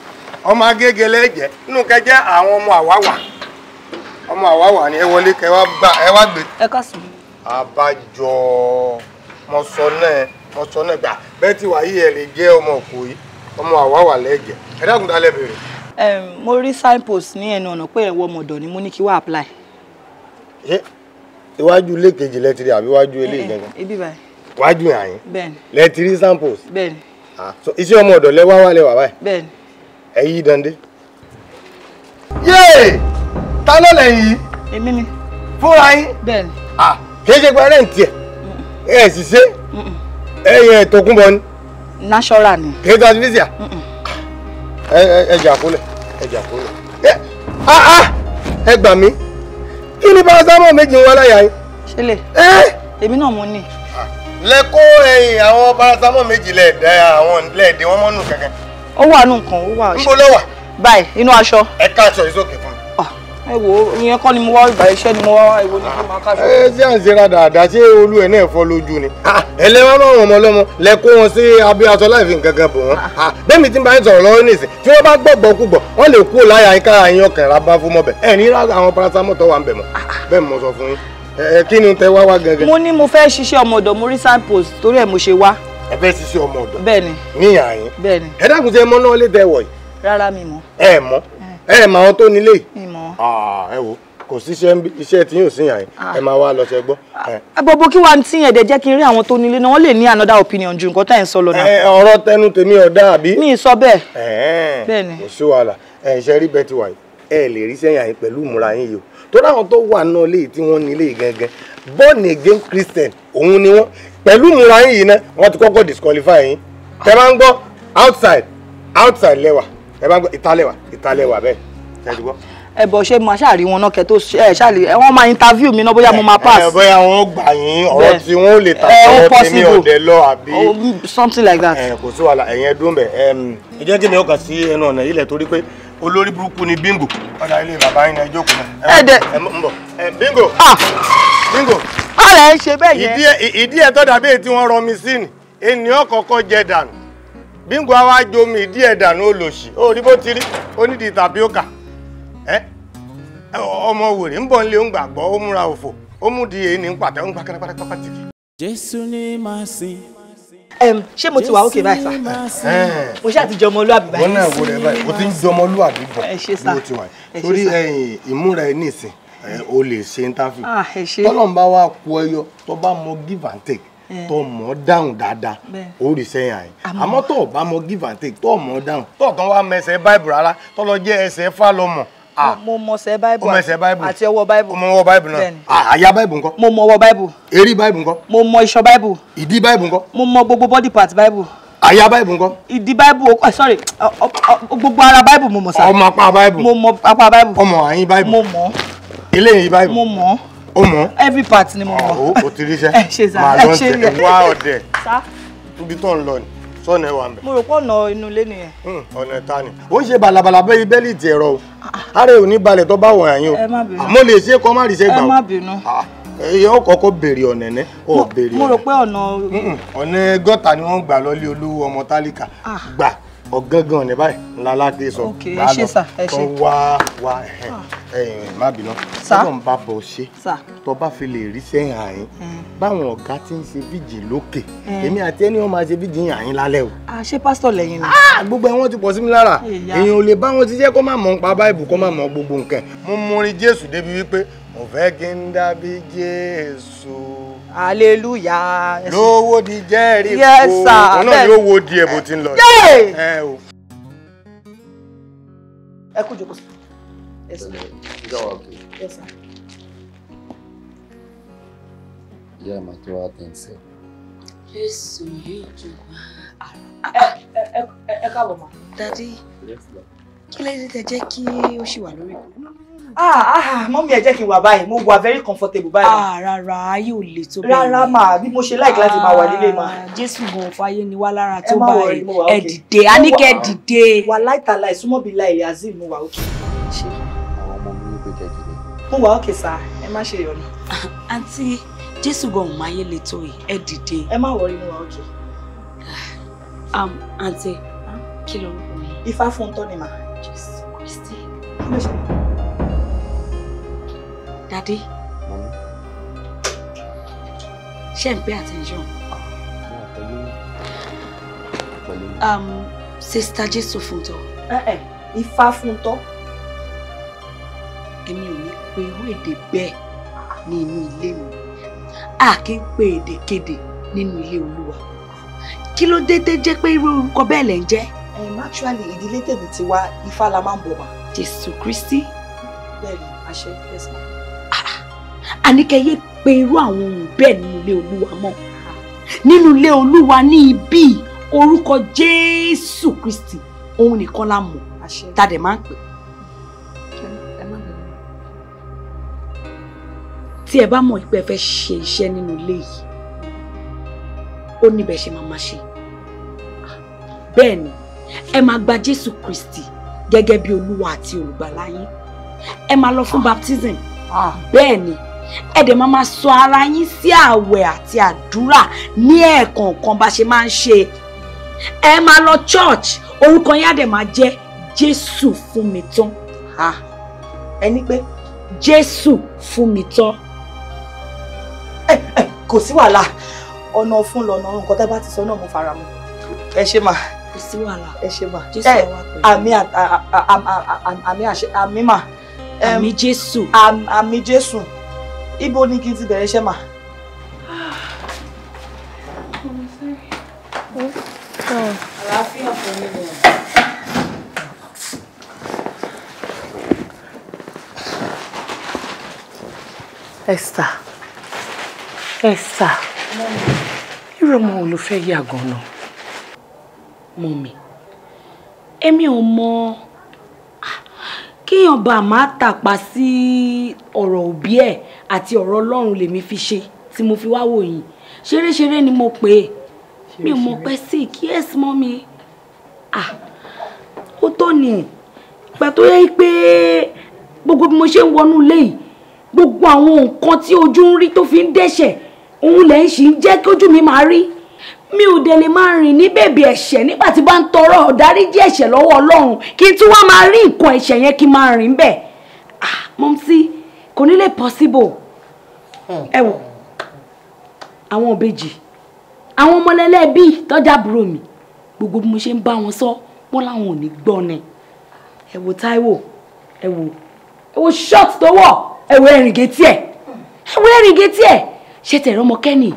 ọmọ agége lẹ́jẹ̀ nínú kẹjẹ́ àwọn ọmọ àwáwà ni ẹ wọlé kẹ wá gbé. Ẹ káàsán. Àbájọ mọ̀sán náà gbà bẹ́ẹ̀ tí wàá yí ẹ lè jẹ́ ọmọ òkò yìí ọmọ àwáwà lẹ́jẹ̀ ẹ dákun dálẹ̀ bèrè. Mo rí signpost ní ẹnu ọ̀nà pé ẹ̀wọ̀ ọmọdọ̀ ni mo ní kí wá apply. Iwájú ilé kejì lẹ ti rí àbí iwájú ilé gangan? Ibi báyìí. Iwájú yín. Bẹ́ẹ̀ni. Lẹ ti rí samples? Bẹ́ẹ̀ni. So iṣẹ́ ọmọ ọ̀dọ̀ lẹ wá wálé wà báyìí? Bẹ́ẹ̀ni. Ẹ yí dande. Yéè! Ta ló lẹ́yìn yìí? Èmi ni. Fúnra yín? Bẹ́ẹ̀ni. Kì í ṣe pé rẹ́ǹtì ẹ̀ sì ṣe? Ẹ̀yìn Tòkunbọ̀ ni? Natural ni. Kì í tó artificial? Ẹjà kúlẹ̀. Ẹ gbà mí. Kí ni paracetamol méjì ń wá láyà yín? Ṣé lè? Èmi náà mo ní. Lẹ kó ẹ̀yìn àwọn paracetamol méjì lẹ́ẹ̀dá àwọn lẹ́ẹ̀dẹ̀ wọn mọ́nù kẹ̀kẹ́. Ó wà nù nǹkan, ó wà. Níbo ló wà? Báyìí, inú aṣọ. Ẹ ká aṣọ yìí sókè fún mi. Ẹ wo, ìyẹn kọ́ ni mo wá ìgbà iṣẹ́ ni mo wá ìwo ni kí n máa káṣọ. Ṣé à ń ṣe dáadáa ṣé olú ẹ̀ náà fọ́ lójú ni? Ẹlẹ́wọ̀n máa wọn ọmọ ọlọ́mọ lẹ kó wọn sí abẹ́ aṣọ láì fi nǹkan kan bò wọ́n. Bẹ́ẹ̀ni tí n bá ń sọ̀rọ̀ lọ́wọ́ nísìn tí wọ́n bá gbọ́gbọ́ kúgbọ̀ wọ́n lè kú láyà yín kára yín ọkàn rà bá fún mọ́bẹ̀. Ẹ ní ra àwọn paracetamol tó wà ń bẹ̀ mọ́. Bẹ́ẹ̀ mo sọ fún yín. Kí ni tẹ wá gangan? Mo ní mo fẹ́ ṣiṣẹ́ ọmọ ọ̀dọ̀ mo rí signpost torí ẹ̀ mo ṣe wá. Ẹ fẹ́ ṣiṣẹ́ ọmọ ọ̀dọ̀? Bẹ́ẹ̀ni. Níyà yín? Bẹ́ẹ̀ni. Ẹ dákun ṣe mọ́ náà lé tẹ wọ̀ yìí? Rárá mi mọ̀. Ẹ mọ̀? Ẹ mọ̀ àwọn tó nílé yìí? Mi mọ̀. Ẹ wo kò síṣẹ́ iṣẹ́ tí yóò síyàn yín ẹ máa wá lọ ṣe gbọ́. Gbogbo kí wàá tí yẹn dẹ̀ jẹ́ kí n rí àwọn tó nílé náà wọ́n lè ní another opinion ju nǹkan tá ẹ̀ ń sọ lọ náà. Ọ̀rọ̀ tẹnu tèmi ọ̀dà àbí? Mi sọ bẹ́ẹ̀. Bẹ́ẹ̀ni. Kò sí wàhálà iṣẹ́ rí bẹ́ẹ̀ ti wà yìí ẹ lè rí sẹ́yìn àyín pẹ̀lú ìmúra yín yìí o tó dáhùn tó wà náà léyìí tí wọ́n nílé gangan born again Christian òun ni wọ́n pẹ̀lú ìmúra yín yìí náà wọ́n ti kọ́kọ́ disqualify yín tẹ bá ń gbọ́ outside lẹ́wà ẹ bá ń gbọ́ ìtàlẹ́wà bẹ́ẹ̀ ṣe ti gbọ́. Ẹ bọ̀ ṣé mo ṣáà rí wọn náà kẹ́ tó ṣáàlì wọ́n máa interview mi náà bóyá mo máa pass. Bóyá wọn gbà yín ọ̀rọ̀ tí wọ́n lè ta ọ̀rọ̀ tèmi ọ̀dẹ lọ àbí. Something like that. Kò sí wàhálà ẹ̀yin ẹdún bẹ̀ ẹ jẹ́ kí ni ó kàn sí ẹnu ọ̀nà ilẹ̀ torí pé olórí burúkú ni Bingo ọ̀dà ilé bàbá yín ẹjọ́ kù náà. ń bọ̀ Bingo. Bingo. Ọ̀rẹ́ ń ṣe bẹ́ẹ̀ yẹn. Ìdí ẹ̀ tó dàbí èyí tí wọ́n rọ mi sí ni ènìyàn kọ̀ọ̀kan jẹ dànù Bingo àwa jomi ìdí ẹ̀ dànù ó lò sí ó rí bó ti rí ó nídìí tapioca ọmọ wèrè ń bọ̀ nílé ń gbàgbọ́ ó múra òfò ó mú di èyí ní pàtẹ́ ń gbà pátápátá tìkì. Jésù ni màá sìn. Ṣé mo ti wà ókè báyìí sá? Mo ṣáà ti jọ ọmọlúwàbí báyìí. Wọ́n náà wo rẹ̀ báyìí o ti ń jọ ọmọlúwàbí bọ̀ bí o ti wà yìí torí ìmúra ẹ nísìn o lè ṣe interview tọ́lọ́n bá wá kú ẹyọ tó bá mọ give and take tó mọ̀ dáhùn dáadáa ó rí sẹ́yìn àyè àmọ́ tó bá mọ give and take tó mọ̀ dáhùn tó tán wá mẹsẹ̀ báìbù rárá tó lọ jẹ́ ẹsẹ̀ fà lọ́mọ. Mo mọ̀sẹ̀ báìbù àti ọwọ́ báìbù. Mo mọ ọwọ́ báìbù náà. Àyà báìbù ńkọ́? Mo mọ ọwọ́ báìbù. Èrí báìbù ńkọ́? Mo mọ iṣan báìbù. Ìdí báìbù ńkọ́? Mo mọ gbogbo body part báìbù. Àyà báìbù ńkọ́? Ìdí báìbù sorry gbogbo ara báìbù mo mọ̀ sá. Ọmọ apá báìbù. Mo mọ apá báìbù. Ọmọ àyín báìbù. Mo mọ̀. Eléyìí báìbù. Mo mọ̀. O mọ̀? Every part ni mo mọ̀. O ti ríṣẹ́. Ṣe sá. Màá lọ sí wá ọ̀dẹ̀. Sá. Ibi tó ń lọ ni sọ́nà ẹ̀ wà ń bẹ̀. Mo rò pé ọ̀nà inú ilé nìyẹn. Ọ̀nà ẹ̀ta ni. Ó ń ṣe balabala bẹ́ẹ̀ bẹ́ẹ̀lì ti ẹ̀rọ o. Ààrẹ ò ní balẹ̀ tó bá wọ̀ ẹ̀yìn o. Ẹ má bínú. Àmọ́ lè ṣe kọ́ má rí ṣe gbà o. Ẹ má bínú. Ẹ̀yẹ ó kọ́kọ́ béèrè ọ̀nà ẹ̀nẹ́. Mo rò pé ọ̀nà. Ọ̀nà gọ́tà ni wọ́n gbà lọ́lé olówó ọmọ tálíkà. Gbà ọ̀gángan ọ̀nà báyìí ńlá láti sọ. Ẹ ṣe sà ẹ ṣe. Tó wá má bínú. Tó ń bá bọ̀ ṣe. Tó bá fi lè rí sẹ́yìn àyín. Báwọn ọ̀gá ti ń ṣe fíjì lókè. Èmi àti ẹni wọn máa ṣe fíjì àyín lálẹ́ o. Ṣé pásítọ̀ lẹ́yìn ni? Gbogbo ẹ̀ wọ́n ti pọ̀ sí mi lára. Èèyàn ò lè bá wọn ṣiṣẹ́ kó má mọ̀ nípa báìbù kó má mọ̀ gbogbo nǹkan. Mo mọrin Jésù débi wípé mo fẹ́ kí n dàbí Jésù. Hallelujah. Lówó di jẹ́rìí kó. Yes sir. Ọ̀nà yóò wo di ẹ̀ bó ti ń lọ. Ẹ kú jókòó sí. Yes sir. Yes sir. Yeah, my two things. Jésù yóò jù wá. Ẹ káàbọ̀ ma. Daddy, kí ló dé tẹ́ jẹ́ kí ó ṣì wà lórí ìkó? Mọ́mí ẹ jẹ́ kí n wà báyìí, mo wà very comfortable báyìí. Rárá, ayé ò lè tó bẹ́ẹ̀. Rárá mà, bí mo ṣe like láti máa wà nílé mà. Jésù gan fàyè ni wá lára tó báyìí. Ẹ dìde, a ní kẹ́ dìde. Wà láìtàláì, súnmọ́ bí láì Azim mo wà òkè. Àwọn ọmọ mi ní pé kẹ́ dìde. Mo wà òkè sá, ẹ má ṣe yọnu. Àǹtí, Jésù gan máa yé le tó yìí, ẹ dìde. Ẹ má wọrí, mo wà òkè. Àǹtí, kí ló ń pè mí? Ifá fún tọ́ ni mà. Jésù Kristi. Kí ló ṣe? Daddy, ṣé ń pay attention? Sister Jésù Fúntọ́. Ifá Fúntọ́. Èmi ò ní pé irú èdè bẹ́ẹ̀ ní inú ilé mi. A kì í pe èdèkedè nínú ilé Olúwa. Kí ló dé tẹ́ jẹ́ pé irú orúkọ bẹ́ẹ̀ lẹ̀ ń jẹ́? Actually, ìdílé tèmi ti wá Ifá la máa ń bọ̀ mà. Jésù Kristi. Bẹ́ẹ̀ni, àṣẹ, yes ma. Àníkẹ́yẹ pé irú àwọn ohun bẹ́ẹ̀ nínú ilé Olúwa mọ́. Nínú ilé Olúwa ní ibi orúkọ Jésù Kristi òun nìkan la mọ̀. Àṣẹ. Tá dẹ̀ máa ń pè. Tí ẹ bá mọ̀ pé ẹ fẹ́ ṣe iṣẹ́ nínú ilé yìí, ó níbẹ̀ ṣe máa ṣe. Bẹ́ẹ̀ ni, ẹ máa gba Jésù Kristi gẹ́gẹ́ bí Olúwa àti Olùgbàlà yín. Ẹ máa lọ fún baptism. Bẹ́ẹ̀ ni, ẹ dẹ̀ máa sọ ara yín sí àwẹ̀ àti àdúrà ní ẹ̀ẹ̀kọ̀ọ̀kan bá ṣe máa ń ṣe. Ẹ máa lọ church, orúkọ yín á dẹ̀ máa jẹ́ Jésù fún mi tán. Ẹni pé Jésù fún mi tán. Kò sí wàhálà, ọ̀nà fún lọ́nà nǹkan tẹ́ bá ti sọ náà mo fara mọ́. Ẹ ṣé mà. Kò sí wàhálà. Ẹ ṣé mà. Jésù wá pẹ̀lú. Àmì mà. Àmì Jésù. Àmì Jésù. Ibo ni kí n ti bẹ̀rẹ̀ iṣẹ́ mà? Àlàáfíà fún mi ni. Esther. Esther. Irú ọmọ wo ló fẹ́ yà gan-an? Mọ́mì, èmi ò mọ̀ kéèyàn bá máa tàpá sí ọ̀rọ̀ òbí ẹ̀ àti ọ̀rọ̀ Ọlọ́run lèmi fi ṣe tí mo fi wá wò yín. Ṣeré ni mo pè é. Mi ò mọ̀ pé sí kíyèsí mọ́mì. Ó tó ní ìgbà tó yẹ pé gbogbo bí mo ṣe ń wọnú ilé yìí, gbogbo àwọn nǹkan tí ojú ń rí tó fi ń dẹ́ṣẹ̀ òun lẹ̀ ń ṣì ń jẹ́ kí ojú mi máa rí. Mi ò dẹ̀ lè máa rìn ní bèbè ẹ̀ṣẹ̀ nígbà tí bá ń tọrọ ìdáríjì ẹ̀ṣẹ̀ lọ́wọ́ Ọlọ́run kí n tún wá máa rí nǹkan ẹ̀ṣẹ̀ yẹn kí n máa rìn bẹ́ẹ̀. Mọ́mísí kò ní lè possible. Ẹ wò àwọn ìbejì, àwọn ọmọlẹ́lẹ́bí tọ́jà àbúrò mi, gbogbo bí mo ṣe ń bá wọn sọ wọ́n láwọn ò ní gbọ́ ni. Ẹ wò Táíwò, ẹ wò short tó wọ̀, ẹ wò ẹ̀rìngétí ẹ̀, ṣé tẹ̀rọ ọmọ kẹ́ni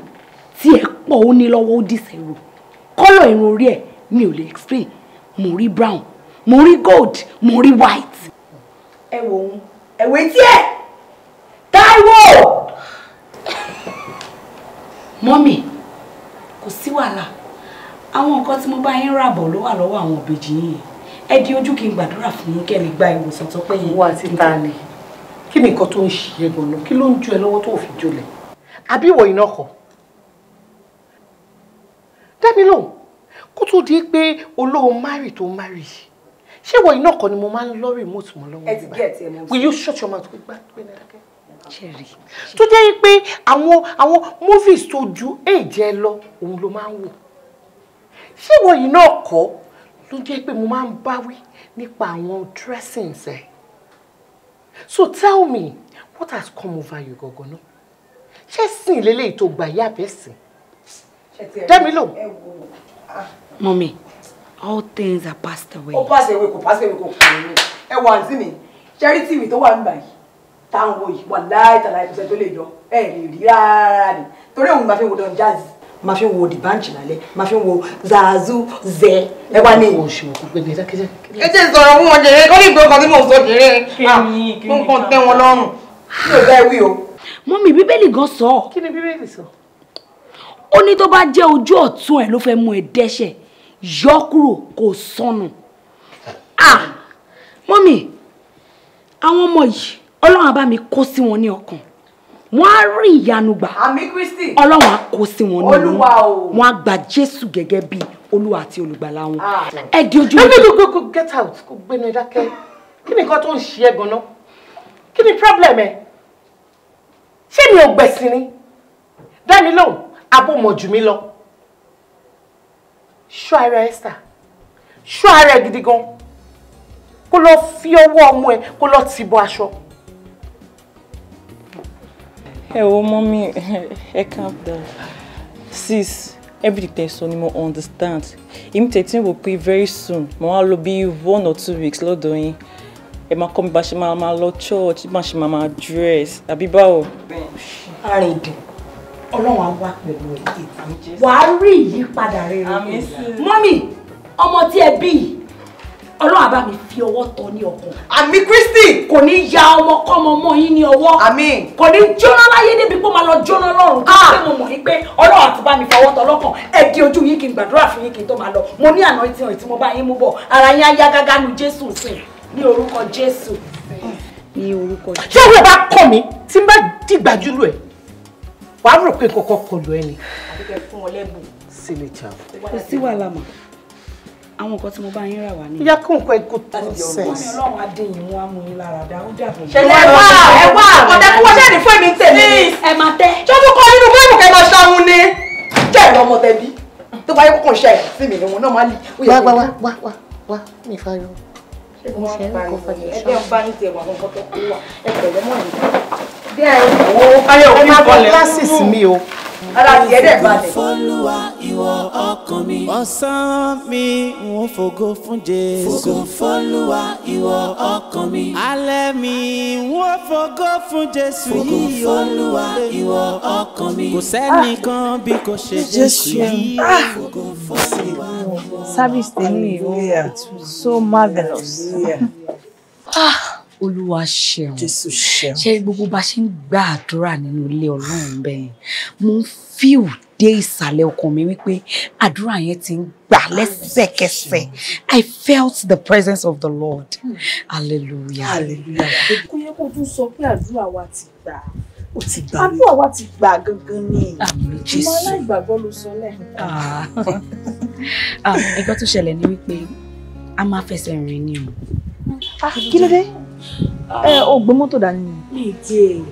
tí ẹ pọ̀ ó ní lọ́wọ́ ó dìsẹ̀rò. Kọ́lọ̀ irun orí ẹ̀ mi ò lè explain. Mo rí brown, mo rí gold, mo rí white. Ẹ wò ohun, ẹ wò etí ẹ̀, Táíwò. Mọ́mì, kò sí wàhálà. Àwọn nǹkan tí mo bá yín rà bọ̀ ló wà lọ́wọ́ àwọn ìbejì yín. Ẹ di ojú kí n gbàdúrà fún yín kẹ́ lè gba ìwòsàn tó péye. Wà á ti ta ni. Kí ni nǹkan tó ń ṣe ẹ́ gan-an? Kí ló ń jó ẹ lọ́wọ́ tó fi jólẹ̀? Àbí ìwọ iná kọ? Dẹ́mi lóhùn, kó tó di pé olóhùn márì tó márì. Ṣé ìwọ iná kọ ni mo máa ń lọ remote mọ́ lọ́wọ́? Ẹ ti gẹ̀ ẹ́ mọ́. Will you shut your mouth? Cherry. Tó jẹ́ pé àwọn movies tó ju èjì ẹ lọ òun ló máa ń wò. Ṣé ìwọ iná kọ ló jẹ́ pé mo máa ń báwí nípa àwọn dressings ẹ? So tell me, what has come over you gangan náà? Ṣé sìn lélẹ́yìí tó gbà yá bẹ́ẹ̀ sìn? Dẹ́mi lò. Mommy, all things are passed away. Ó pass away kò kàn mí. Ẹ wọ àǹtí mi, ṣẹ́rí tìwì tó wà nígbà yìí, táwọn wo yìí, wà láìtàlá ìpèsè tó lè yọ, ẹ lè rí rárá ni. Torí òun máa fi wo Don Jazzy, máa fi wo The Bunch lálẹ́, máa fi wo Zazu Zẹ. Ẹ wá ní òṣùwọ̀n kò gbẹ̀gbẹ̀ dákẹ́jẹ́. Ẹ jẹ́ sọ̀rọ̀ fún wọn jẹ̀rẹ̀, kọ́ ní ìgbẹ́ ọkàn tí mò ń sọ jẹ̀rẹ̀. Mo ń kàn tẹ́ wọn lọ́rùn. Mi ò bẹ́ẹ̀ wí o. Mọ́mì, Bíbélì gan sọ. Kí ni Bíbélì sọ? Ó ní tó bá jẹ́ ojú ọ̀tún ẹ̀ ló fẹ́ mú ẹ dẹ́ṣẹ̀, yọ kúrò kó sọnù. Mọ́mì, àwọn ọmọ yìí Ọlọ́run á bá mi kó sí wọn ní ọkàn. Wọ́n á rí ìyanu gbà. Àmín Kristi. Ọlọ́run á kó sí wọn nínú. Olúwa o. Wọ́n á gba Jésù gẹ́gẹ́ bí Olúwa àti Olùgbàlà wọn. Ẹ di ojú go get out, kó gbénu ẹ dákẹ́. Kí ni nǹkan tó ń ṣe ẹ́ gan-an? Kí ni problem ẹ? Ṣé mi ò gbẹ̀sìn ni? Dá mi lóhùn, abo mọ̀ jù mí lọ. Ṣọ́ ara Esther. Ṣọ́ ara ẹ gidi gan. Kó lọ fi ọwọ́ ọmọ ẹ kó lọ ti bọ aṣọ. Ẹ wo mommy, ẹ calm down. Sis, everything so ni mo understand. Èmi tẹ̀tí wò pé very soon, mo wá lò bí 1 or 2 weeks lọ́dọ̀ yín. ẹ máa kọ́ mi bá ṣe máa lọ church, bá ṣe máa dress, àbí báwo? Àrìndìn, Ọlọ́run á wà pẹ̀lú ẹ̀. Wàá rí ìyípadà rere. Mọ́mì, ọmọ tí ẹ bí Ọlọ́run á bá mi fi ọwọ́ tọ́ ní ọkàn. Àmín Kristi. Kò ní ya ọmọkọ́mọ mọ́ yín ní ọwọ́. Àmín. Kò ní jóná láyé débi pé ó máa lọ jóná lọ́run. Pé mo mọ̀ yín pé Ọlọ́run àti bá mi fọwọ́ tọ́ lọ́kàn. Ẹ di ojú yín kí n gbàdúrà fún yín kí n tó máa lọ. Mo ní anointing tí mo bá yín mú bọ̀. Ara yín á yá gágá nu Jésù sìn. Ní orúkọ Jésù. Ní orúkọ Jésù. Ṣé ìwé bá kọ́ mi tí n bá dìgbà jùlọ ẹ̀? Wàá rò pé kọ́kọ́ kọlu ẹni. Àbíkẹ́ fún ọ lẹ́bùn. Sílẹ̀ jà. Kò sí wàhálà mọ́. Àwọn nǹkan tí mo bá yín rà wá ní. Ìyá kò ń kọ́ ẹ̀kọ́ tó sẹ̀. Ọlọ́run á dé yín mú á mú yín lára dá. Ó dàbọ̀. Ẹ wá ọ̀dẹ kí wọ́n ṣẹ́ni fún èmi ń tẹ̀lé. Ẹ máa tẹ́. Ṣé o tún kọ́ nínú fíìmù kẹ́ máa ṣàwọn ni? Jẹ́ ìlú ọmọ tẹ̀bí. Tó bá yẹ kókò ṣe sí mi ni wọn náà máa lì. Wá mi fa yọ. Mo ṣe ń kó fẹ́ yẹn. Ẹgbẹ́ ọba ní tiẹ̀ wà fún kọ́tọ́ kó wà. Ẹ pẹ̀lẹ́ mọ́ ni. Bí ẹ wo ayé òkú ìbọlẹ̀. Classes mi o. Ara ti ẹ̀dẹ̀ balẹ̀. Fọ́lúwa ìwọ ọkàn mi. Ọ̀sán mi ń fògo fún Jésù. Fògo fọ́lúwa ìwọ ọkàn mi. Alẹ́ mi ń fògo fún Jésù yìí. Fògo fọ́lúwa ìwọ ọkàn mi. Kò sẹ́nìkan bí kò ṣe Jésù yìí. Fògo fọ́lúwa. Service tèmi it was so marvelous. Olúwa ṣeun. Jésù ṣeun. Ṣé gbogbo bá ṣe ń gba àdúrà nínú ilé Ọlọ́run bẹ́ẹ̀ mo ń feel dé ìsàlẹ̀ ọkàn mi wípé àdúrà yẹn ti ń gbà lẹ́sẹ̀kẹsẹ̀. I felt the presence of the Lord. Hallelujah. Hallelujah. Kò yẹ kó tún sọ pé àdúrà wa ti gbà. Ó ti gbà. Àdúrà wa ti gbà gangan ni. Àmín Jésù. Mo aláìgbàgbọ́ ló sọ lẹ́ẹ̀kan. Nǹkan tó ṣẹlẹ̀ ni wípé a máa fẹsẹ̀ rìn ni o. Kí ló dé? O gbé mọ́tò dání ni. Mi jẹ́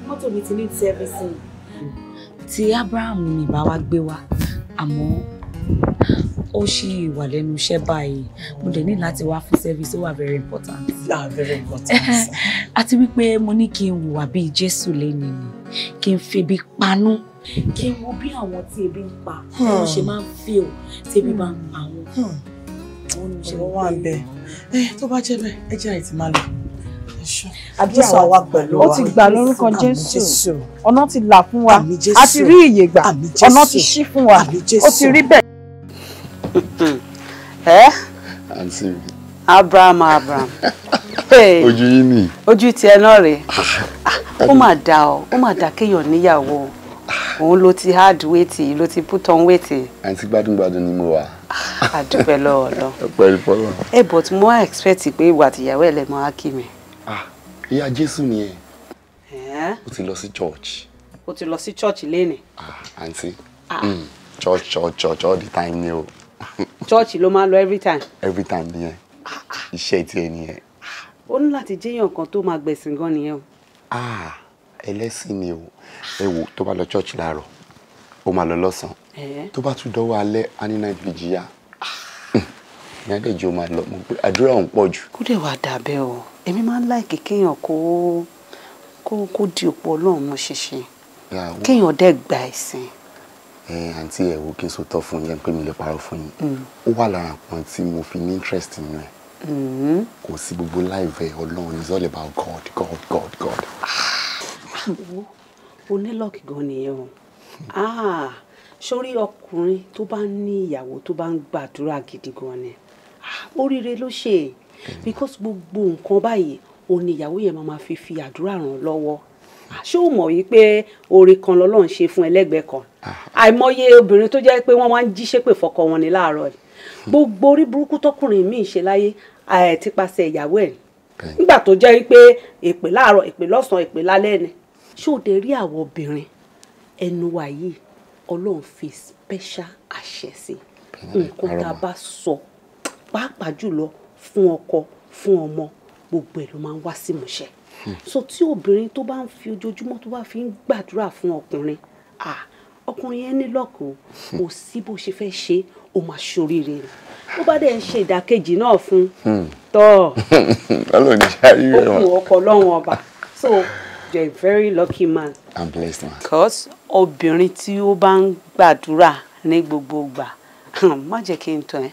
mọ́tò mi ti ní servicing. Tí Abraham ni bá wa gbé wa àmọ́ ó ṣì wà lẹ́nu iṣẹ́ báyìí mo dẹ̀ ní láti wá fún service ó wà very important. Very important. Àti wípé mo ní kí n hùwà bíi Jésù lẹ́ni ni kí n febi panú kí n wo bí àwọn tí ebi ń pa wọ́n ṣe máa ń feel tí ebi bá ń pa wọn. Ọ̀rọ̀ wà ń bẹ̀. Tó bá jẹ́ bẹ́ẹ̀ ẹ jẹ́ àìtí máa lọ. Àdúrà wa pẹ̀lú wa. Ó ti gbà lórúkọ Jésù. Ọ̀nà ti là fún wa. A ti rí ìyè gbà. Ọ̀nà ti ṣí fún wa. Ó ti rí bẹ́ẹ̀. Àǹtí mi. Abraham. Ojú yín ni. Ojú tiẹ̀ náà rèé. Ó mà dá ọ, ó mà dá kéèyàn níyàwó. Òun ló ti hard weight, ló ti put on weight. Àǹtí gbádùn ni mo wà. Àdúpẹ́ lọ́wọ́ lọ. Pẹ̀lú fọlọ́. But mo wá expect pé ìwà àtìyàwó ẹ̀ lè máa kí mi. Ìyá Jésù nìyẹn. Ó ti lọ sí church. Ó ti lọ sí church lénìí. Àǹtí. Church all the time ni o. Church ló máa lọ every time. Every time nìyẹn. Iṣẹ́ tiẹ̀ nìyẹn. Ó ní láti jẹ́yàn kan tó máa gbẹ̀sìn gan nìyẹn o. Ẹlẹ́sìn ni o. Ẹ wò tó bá lọ church láàárọ̀, ó máa lọ lọ́sàn-án. Tó bá tún dọ́wọ́ alẹ́, a ní night vigil yá. Ní adéjì ó máa lọ, mo pé àdúrà òun pọ̀ jù. Kó dẹ̀ wá dàbẹ́ o. Èmi máa ń láìkí kéèyàn kó di òpó Ọlọ́run mú ṣinṣin. Kéèyàn dẹ̀ gba ẹ̀sìn. Àǹtí ẹ̀ wò kí n sòtọ́ fún yín pé mi lè parọ́ fún yín. Ó wà lára nǹkan tí mo fi ní interest nínú ẹ̀. Kò sí gbogbo láìvẹ̀ Ọlọ́run, it's all about God. O ní lọ́ọ̀kì gan nìyẹn o. Sórí ọkùnrin tó bá ní ìyàwó tó bá ń gbàdúrà gidi gan ni oríire ló ṣe because gbogbo nǹkan báyìí òun ni ìyàwó yẹn máa fi àdúrà ràn lọ́wọ́. Ṣé o mọ̀ wípé oore kan lọ́lọ́run ṣe fún ẹlẹ́gbẹ̀ẹ́ kan? Àìmọye obìnrin tó jẹ́ pé wọ́n máa ń jí ṣépè fọ́kọ wọn ní láàárọ̀ yìí. Gbogbo orí burúkú tọkùnrin míì ṣe láyé tipasẹ̀ ìyàwó ẹ̀ nígbà tó jẹ́ wípé èpè láàárọ̀ èpè lọ́sàn-án èpè lálẹ́ ni. Ṣé o dé rí àwọn obìnrin ẹnu wa yìí Ọlọ́run fi special àṣẹ sí nǹkan tá a bá sọ pàápàá jùlọ fún ọkọ fún ọmọ gbogbo ẹ̀ ló máa ń wá sí ìmúṣẹ. So tí obìnrin tó bá ń fi ojoojúmọ́ tó bá fi ń gbàdúrà fún ọkùnrin ọkùnrin yẹn ní lọ́kàn kò sí bó ṣe fẹ́ ṣe ó máa ṣoríire rẹ̀ ó bá dẹ̀ ń ṣe ìdàkejì náà fún tọ́ Ọlọ́run ṣáájú rẹ̀ wọ́n. Ó kù ọkọ Ọlọ́run ọba. So you're a very lucky man. I'm blessed man. Because obìnrin tí ó bá ń gbàdúrà ní gbogbo ìgbà má jẹ́ kí n tàn ẹ́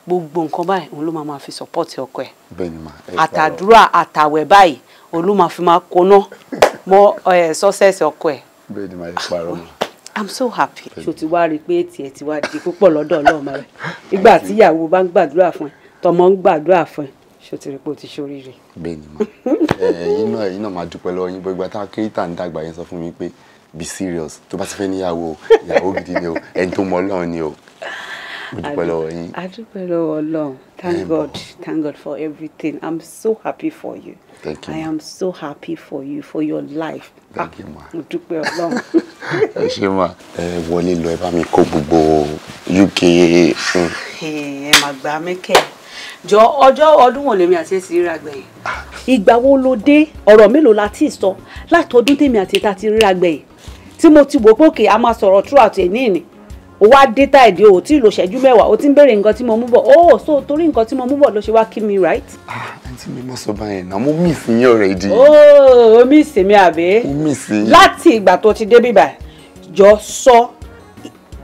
gbogbo nǹkan báyìí òun ló máa fi support ọkọ ẹ̀. Bẹ́ẹ̀ni ma. Àtàdúrà àtàwẹ̀ báyìí òun ló máa fi máa koná mọ́ success ọkọ ẹ̀. Bẹ́ẹ̀ni ma, ẹ parọ́ ma. I'm so happy. Ṣó ti wá rí pé tiẹ̀ ti wá di púpọ̀ lọ́dọ̀ Ọlọ́run rẹ̀. Ìgbà tí ìyàwó bá ń gbàdúrà fún ẹ, tọmọ ń gbàdúrà fún ẹ, ṣó ti rí pé o ti ṣoríire. Bẹ́ẹ̀ni ma. Ẹ̀yin náà máa dúpẹ́ lọ́wọ́ yín bó ìgbà táwọn kérítà ń dàgbà yẹn sọ fún mi pé be serious tó bá ti fẹ́ níyàwó ìyàwó gidi ni o ẹni tó mọ Ọlọ́run ni o. Mo dúpẹ́ lọ́wọ́ yín. A dúpẹ́ lọ́wọ́ Ọlọ́run. Thank God for everything. I'm so happy for you. Thank you. I am so happy for you, for your life. Thank you ma. Mo dúpẹ́ Ọlọ́run. Ẹ ṣé ma. Ẹ wọlé lọ ẹ bá mi kó gbogbo UK. Ẹ máa gbà mẹ́kẹ́. Jọ ọdún wo lèmi àti èsì ríra gbẹ̀yìn? Ìgbà wo ló dé? Ọ̀rọ̀ mélòó la ti sọ látọdún tèmi àti ta ti ríra gbẹ̀yìn? Tí mo ti wò pé òkè a máa sọ̀rọ̀ throughout ẹ̀ ní ìní. O wá dé tá ìdí o tí lo ṣẹ́jú mẹ́wàá o ti ń béèrè nǹkan tí mo mú bọ̀. So torí nǹkan tí mo mú bọ̀ ló ṣe wá kí mi, right? Àǹtí mi mọ̀ sọ báyẹn náà mo miss yín already. O miss mi àbí? Mo miss yín. Láti ìgbà tó ti dé bíbà jọ sọ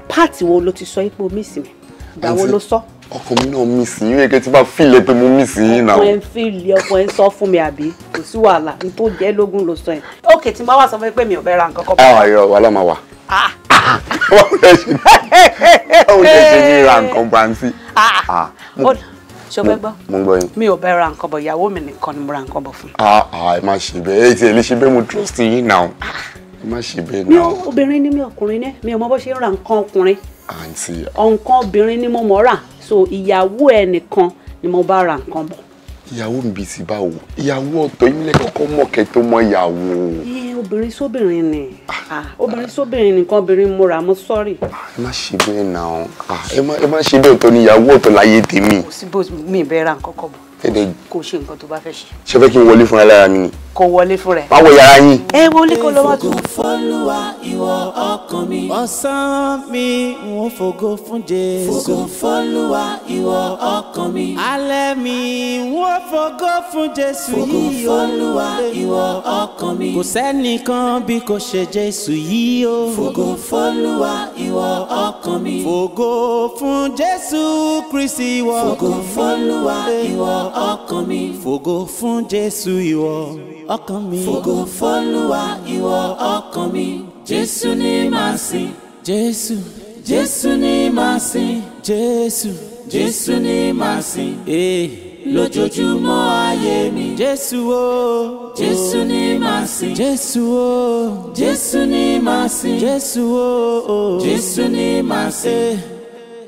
pàtì wo ló ti sọ ipò miss mi? Ìgbà wo ló sọ? Ọkọ mi náà miss yín yẹ kí tí bá feel pé mo miss yín náà. Ọkọ ẹ̀ ń sọ fún mi àbí? Kò sí wàhálà n tó jẹ́ lógún ló sọ yẹn. Okay, tí n bá wá sọ fún pé mi ò bẹ́ ra nǹkan kan. Ayọ̀ wàhálà máa wà. Báwo lè ṣe ní ra nǹkan brancy? Ṣo fẹ́ gbọ́? Mo ń gbọ́ yín. Mi ò bẹ́ ra nǹkan bọ̀, ìyàwó mi nìkan ni mo ra nǹkan bọ̀ fún. Ẹ má ṣe bẹ́ẹ̀, ẹ ti ẹ̀ lè ṣe bẹ́ẹ̀ mo trust yín náà. Ẹ má ṣe bẹ́ẹ̀ náà. Mi ò obìnrin ni mi ọkùnrin ni mi ò mọ bó ṣe ń ra nǹkan ọkùnrin. Àǹtí. Nǹkan obìnrin ni mo mọ̀ rà, so ìyàwó ẹ nìkan ni mo bá ra nǹkan bọ̀. Ìyàwó mi bíi ti báwo? Ìyàwó ọ̀tọ̀ yín lẹ kọ́kọ́ mọ̀ kẹ́ tó mọ ìyàwó. Obìnrin sóbìnrin ni. Obìnrin sóbìnrin nìkan obìnrin mo rà mo sorry. Ẹ má ṣe bẹ́ẹ̀ náà. Ẹ má ṣe bẹ́ẹ̀ ọ̀tọ̀ ni ìyàwó ọ̀tọ̀ láyé tèmi. Kò sí bó mi bẹ́ẹ̀ ra nǹkan kọ̀ bọ̀. Kò ṣe nǹkan tó bá fẹ́ ṣe. Ṣé fẹ́ kí n wọlé fúnra lára mi ni? Kò wọlé fún rẹ̀. Má wọ yàrá yín. Wọlé kó lọ́wọ́ tó. Fògo f'Olúwa ìwọ ọkàn mi. Ọ̀sán mi n ó fògo fún Jésù. Fògo f'Olúwa ìwọ ọkàn mi. Alẹ́ mi n ó fògo fún Jésù yìí. Fògo f'Olúwa ìwọ ọkàn mi. Kò sẹ́nìkan bí kò ṣe Jésù yìí o. Fògo f'Olúwa ìwọ ọkàn mi. Fògo fún Jésù Kristi ìwọ. Fògo f'Olúwa ìwọ ọkàn mi. Fògo fún Jésù ìwọ ọkàn mi. Fògo f'Olúwa ìwọ ọkàn mi. Jésù ni màá sìn. Jésù. Jésù ni màá sìn. Jésù. Jésù ni màá sìn. Lójoojúmọ́ ayé mi. Jésù o. Jésù ni màá sìn. Jésù o. Jésù ni màá sìn. Jésù o. Jésù ni màá sìn.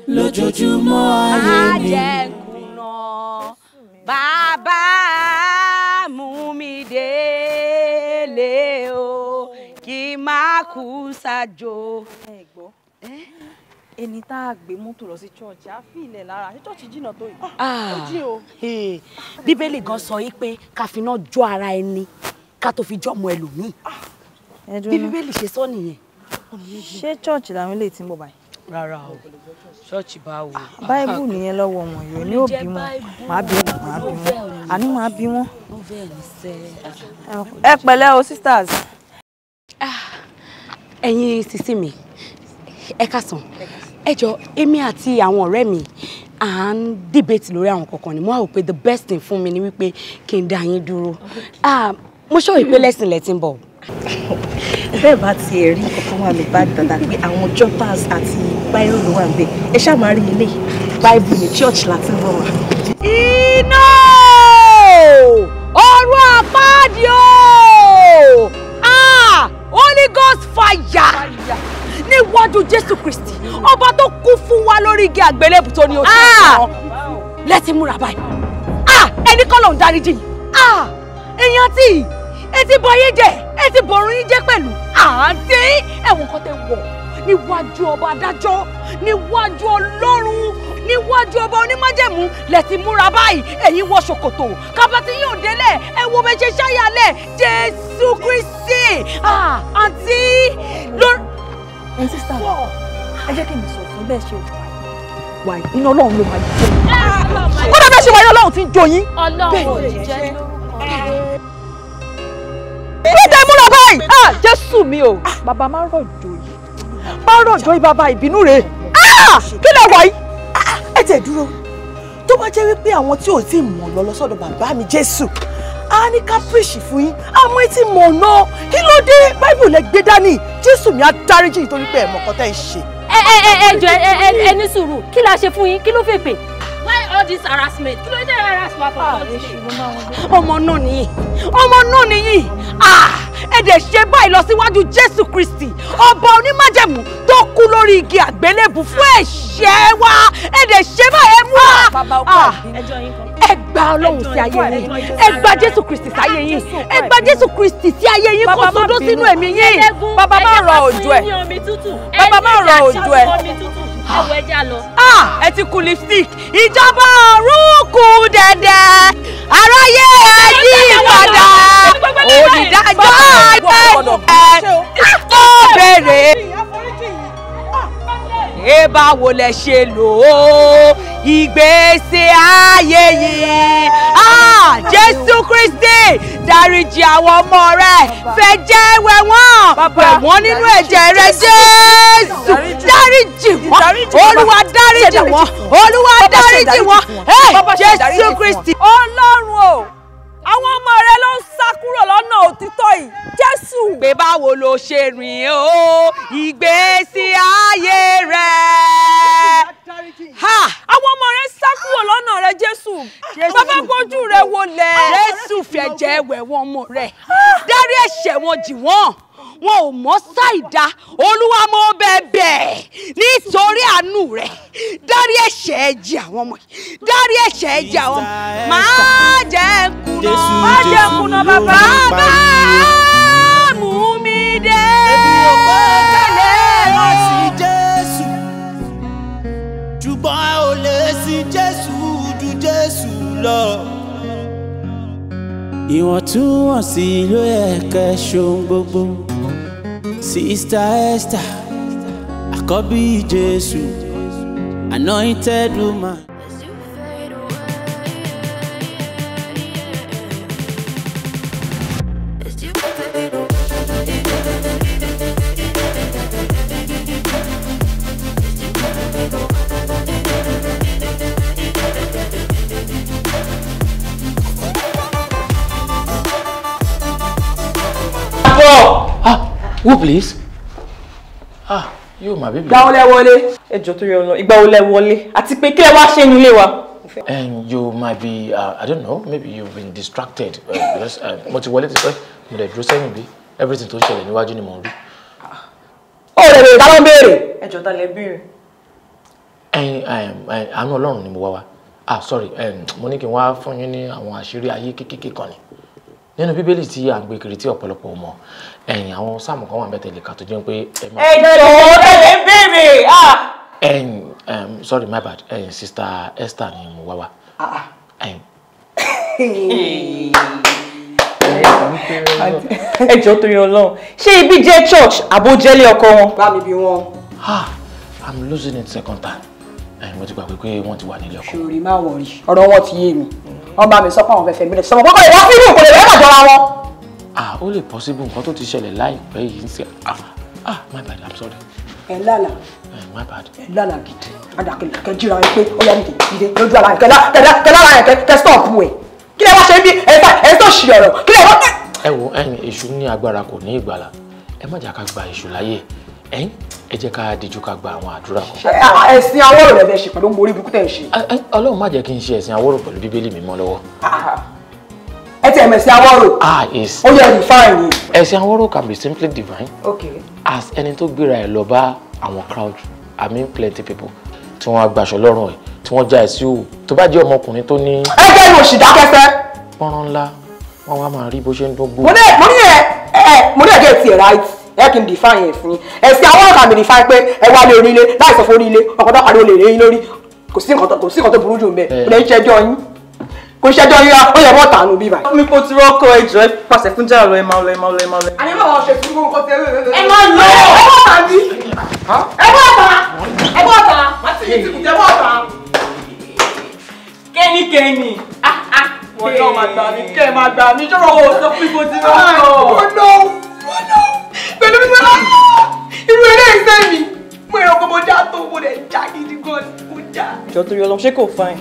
Lójoojúmọ́ ayé mi. Àjẹkùnà bàbá mú mi délé o kí má kú sájò. Ẹ gbọ́ ẹni tá a gbé mọ́tò lọ sí church á fi ilẹ̀ lára ṣé church jìnnà tó yìí. Ó jí o. Bíbélì gan sọ yìí pé ká fi iná jó ara ẹni ká tó fi jọmọ ẹlòmíì. Bí Bíbélì ṣe sọ nìyẹn. Ṣé church làwọn eléyìí tí ń bọ̀ báyìí? Rárá o, ṣọ́ọ̀ṣì bá wò. Báíbù nìyẹn lọ́wọ́ wọn yóò ní òbí wọn máa bí wọn àní máa bí wọn. Ẹ pẹ̀lẹ́ o sisters. Ẹ̀yin sísí mi ẹ káàsán ẹ jọ èmi àti àwọn ọ̀rẹ́ mi à ń debate lórí àwọn kankan ni mo wá wò pé the best thing fún mi ni wípé kí n dá yín dúró mo ṣọ́ ìpè lẹ́sìn lẹ́tí ń bọ̀. Bẹ́ẹ̀ bá ti ẹ̀rí kankan wà ló bá dandan pé àwọn jotters àti báírò ló wà níbẹ̀ ẹ ṣáà máa rí ilé báíbù ní church láti ń bọ̀ wá. Iná ọ̀run àpáàdì o Holy Ghost fire níwájú Jésù Kristi ọba tó kú fún wa lórí igi àgbélébù tó ní oṣù kan lẹ́tí múra báyìí ẹni kọ́ ló ń dáríjì yìí èèyàn tí ẹ ti bọ ayé jẹ ẹ ti bọ̀rùn yín jẹ́ pẹ̀lú àǹtí ẹ̀wọ̀n kan tẹ wọ̀ níwájú ọba adájọ́ níwájú Ọlọ́run níwájú ọba onímájẹ̀mú lẹ́tí múra báyìí ẹ̀yin wọ ṣòkòtò kábàtì yóò délẹ̀ ẹ wo bẹ ṣe ṣáyàlẹ̀ Jésù Kristi àǹtí lórí. ẹ sísá ẹ jẹ́ kí n sọ fún bẹ́ẹ̀ ṣe wà iná Ọlọ́run ló máa jẹ́ kódà bẹ́ẹ̀ ṣe wà iná Ọlọ́run ti ń jó yín. Ọlọ́run ò lè jẹ́ Pété múra báyìí! Jésù mi o! Bàbá máa ń rọ̀jò yìí. Máa ń rọ̀jò yìí bàbá ìbínú rẹ̀. Kí lè wà yìí? Ẹ tẹ̀ dúró. tó bá jẹ́ wípé àwọn tí ò tí mọ̀ lọ sọ́dọ̀ bàbá mi Jésù a ní ká preach fún yín àmọ́ ẹ ti mọ̀ náà kí ló dé Bible lẹ gbé dání Jésù mi á dáríjì nítorí pé ẹ mọ̀ kan tẹ́ ń ṣe. ẹ ní sùúrù kí la ṣe fún yín kí ló fẹ́ pè. Why all this harassment? Kí ló dé harassment for God? Ọmọ náà nìyí ẹ dẹ̀ ṣe báyìí lọ síwájú Jésù Kristi ọba onímájẹ̀mú tó kú lórí igi àgbélébù fún ẹ̀ṣẹ̀ wa ẹ dẹ̀ ṣe báyìí ẹ mú wa. Ẹ gba Ọlọ́run sí ayé yín ẹ gba Jésù Kristi sí ayé yín ẹ gba Jésù Kristi sí ayé yín kó sọdọ́ sínú ẹ̀mí yín. Bàbá má rọ òjò ẹ bàbá má rọ òjò ẹ. Ẹ ti kú lipstick ìjọba ọ̀run kù dẹ̀dẹ̀ aráyé ẹ yí padà onídàájọ́ ẹ tó bèrè. Ẹ báwo lẹ ṣe lò ó ìgbésí ayé yìí Jésù Kristi dáríjì àwọn ọmọ rẹ fẹ́ jẹ́ wẹ̀ wọ́n nínú ẹ̀jẹ̀ rẹ Jésù dáríjì wọ́n Olúwa dáríjì wọ́n Olúwa dáríjì wọ́n Jésù Kristi. Ọlọ́run o àwọn ọmọ rẹ ló ń sá kúrò lọ́nà òtítọ́ yìí Jésù. Pé báwo ló ṣe rìn o ìgbésí ayé rẹ. Àwọn ọmọ rẹ sá kúrò lọ́nà rẹ Jésù. Bàbá gbójú rẹ wọlẹ̀. Jésù fẹ̀jẹ̀ wẹ̀ wọ́n ọmọ rẹ̀. Dárí ẹ̀ṣẹ̀ wọn jì wọ́n. Wọn ò mọ̀ ṣàìdá Olúwa mo bẹ̀bẹ̀ nítorí àánú rẹ̀ dárí ẹ̀ṣẹ̀ ẹ jì àwọn ọmọ yìí dárí ẹ̀ṣẹ̀ ẹ jì àwọn ọmọ má jẹ́ kùnà bàbá mú mi dé lọ sí Jésù ṣùgbọ́n ò lè sí Jésù ju Jésù lọ. Ìwọ̀ntúnwọ̀nsì ló yẹ kẹ́ ṣohun gbogbo. Sister Esther, àkọ́bí Jésù, anointed woman. Who please? You my baby. Ìgbà wo lẹ wọlé? Ẹ jọ̀ọ́ tó yọ lọ. Ìgbà wo lẹ wọlé? Àti pé kí lẹ wá ṣe inú ilé wa? And you might be, I don't know, maybe you've been distracted. Because mo ti wọlé ti pẹ́, mo dẹ̀ dúró sẹ́yìn bí everything tó ń ṣẹlẹ̀ níwájú ni mo rí. Ó lè bèrè ta ló ń béèrè? Ẹ jọ̀ọ́ ta lẹ béèrè. Àánú Ọlọ́run ni mo wá wá. Sorry, mo ní kí n wá fún yín ní àwọn àṣírí ayé kékeré kan ni. Nínú Bíbélì tí à ń gbé kiri tí ọ̀pọ̀lọpọ̀ mọ̀ àwọn sáàmù kan wà bẹ́ẹ̀ tẹ̀lé ká tó jẹ́ pé sorry my bad sister Esther ni mo wá wá. Ẹ jọ̀ọ́ torí Ọlọ́run ṣé ibi jẹ́ church àbó jẹ́lé ọkọ wọn. Bá mi bí wọn. I'm losing it second time. Mo ti gbàgbé pé wọ́n ti wà nílé ọkọ. Ṣòrí má wọ̀rí ọ̀rọ̀ wọn ti yé mi wọ́n bá mi sọ pé àwọn fẹ́fẹ́ mi lẹ̀ sọmọ kọ́kọ́ ìwọ́n fíìmù kò lè rẹ́ màjọra wọn. Ó lè possible nǹkan tó ti ṣẹlẹ̀ láìpẹ́ yìí ń ṣe my bad I'm sorry. Ẹ lálà. My bad. Ẹ lálà gidi adàkẹ́lẹ̀ kẹjìra ẹ pé ó yá nìkẹ́ ìdè lójú ara kẹlára yẹn kẹ stop ẹ kí lẹ wá ṣe bí ẹ tó ṣì ọ̀rọ̀ kí lẹ wá. Ẹ wo èṣù ní agbára kò ní ìgbàlà ẹ má jà ká gba èṣù láyè ẹ jẹ́ ká díjú ká gba àwọn àdúrà kan. Ẹ̀sìn Awórò rẹ̀ fẹ́ ṣe pẹ̀lú orí ibùkún tẹ̀ ń ṣe. Ọlọ́run má jẹ́ kí n ṣe ẹ̀sìn Awórò pẹ̀lú Bíbélì mímọ́ lọ́wọ́. Ẹ ti ẹ̀mẹ̀sìn Awórò. Yes. Ó yẹ define yìí. Ẹ̀sìn Awórò can be simply divine. Okay. As ẹni tó gbéra ẹ̀ lọ bá àwọn crowd I mean plenty people tí wọ́n gbaṣọ lọ́rùn ẹ̀ tí wọ́n já ẹ̀ sí òwò tó bá jẹ́ ọmọkùnrin tó ní. Ẹ jẹ́ ìwò òṣì dákẹ́fẹ́. Pọ́nrán ńlá wọ́n wá máa rí bó ṣe ń dún gbó. Mo ní ẹ̀gẹ́ ti ẹ̀ right ẹ kí n define ẹ̀ fún yín ẹ̀sìn Awórò kan mi define pé ẹ wá lé orílẹ̀ láì sọ fún orílẹ̀ ọkọ̀ tó parí olè lẹ́yìn lórí kò sí nǹkan tó burú jù ń bẹ̀ kò lè ṣẹjọ́ yín kò ṣẹjọ́ yín ó yẹ bọ́ tànù bí báyìí. Mi kò ti rọ́kọ̀ ẹjọ́ ẹ pàṣẹ fún jà lọ ẹ máa lọ. Àní bá wọn ṣe sùúrù nǹkan tẹ ẹ máa lọ ẹ bọ́ tà bí ẹ bọ́ tà má ti yí tìkùtẹ bọ́ tà. Kẹ́ni wọ́n náà máa gbà mí kẹ́ ẹ máa gbà mí ṣọ́rọ̀ kò sọ fún ipò tí wọ́n pẹ̀lú bí wọ́n irú eré ìfẹ́ mi mo èrò pé mo já tó mo lè já gidi gan mo já. Ìjọ torí Ọlọ́run ṣé kò fine.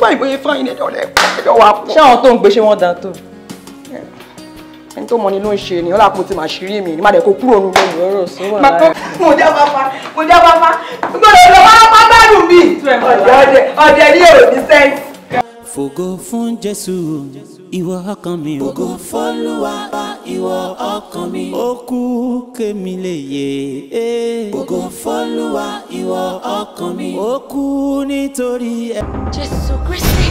fine bóyá fine ẹjọ́ rẹ̀ ẹjọ́ wà pọ̀. Ṣé àwọn tó ń gbé ṣé wọ́n dá tó? Ẹni tó mọ ni ló ń ṣe ni ọlá kò ti máa ṣírí mi ní má dẹ̀ kó kúrò nínú ìlú ọ̀rọ̀ sí wà lára. Mo já bàbá gbọ́dọ̀ lọ wá bá gbádùn mi. Ọ̀dẹ̀ ní èrò ní sẹ́ǹsì. Fògo fún Jésù, ìwọ ọkàn mi. Fògo f'Olúwa, ìwọ ọkàn mi. Ó kú kémi lè yè. Fògo f'Olúwa, ìwọ ọkàn mi. Ó kú nítorí ẹ. Jésù Kristi.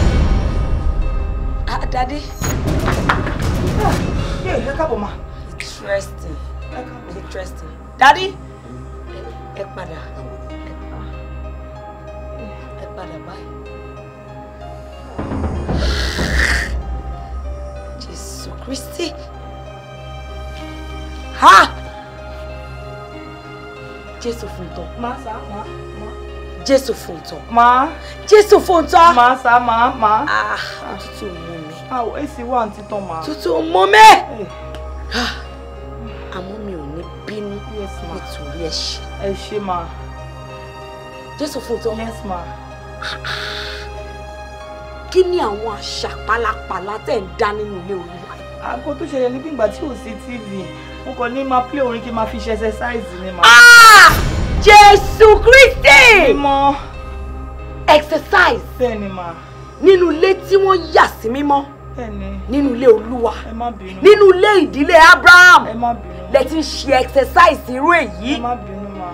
Daddy. Ẹ káàbọ̀ ma. Interesting. Daddy. Ẹ padà báyìí. Jésù Kristi. Ha! Jésù fún ìtọ́. Má sá, má. Jésù fún ìtọ́. Má. Jésù fún ìtọ́. Má sá, má. Òtútù mú mi. Àwọ̀ èsì wà ní títàn má. Òtútù mú mi. Àmọ́ mi ò ní bínú nítorí ẹ̀ṣẹ̀. Ẹ ṣé ma. Jésù fún ìtọ́. Yes ma. Kí ni àwọn àṣà pálapàla tẹ̀ ń dá nínú ilé Olúwa? Àgọ́ tó ṣẹlẹ̀ ní ìgbà tí ò sí TV. Mo kàn ní máa play orin kí n máa fi ṣe exercise ni ma. Jésù Kristi! Mímọ́. Exercise. Bẹ́ẹ̀ni ma. Nínú ilé tí wọ́n yà sí mímọ́. Bẹ́ẹ̀ni. Nínú ilé Olúwa. Ẹ má bínú. Nínú ilé ìdílé Abraham. Ẹ má bínú. Lẹ ti ń ṣe exercise irú èyí. Ẹ má bínú ma.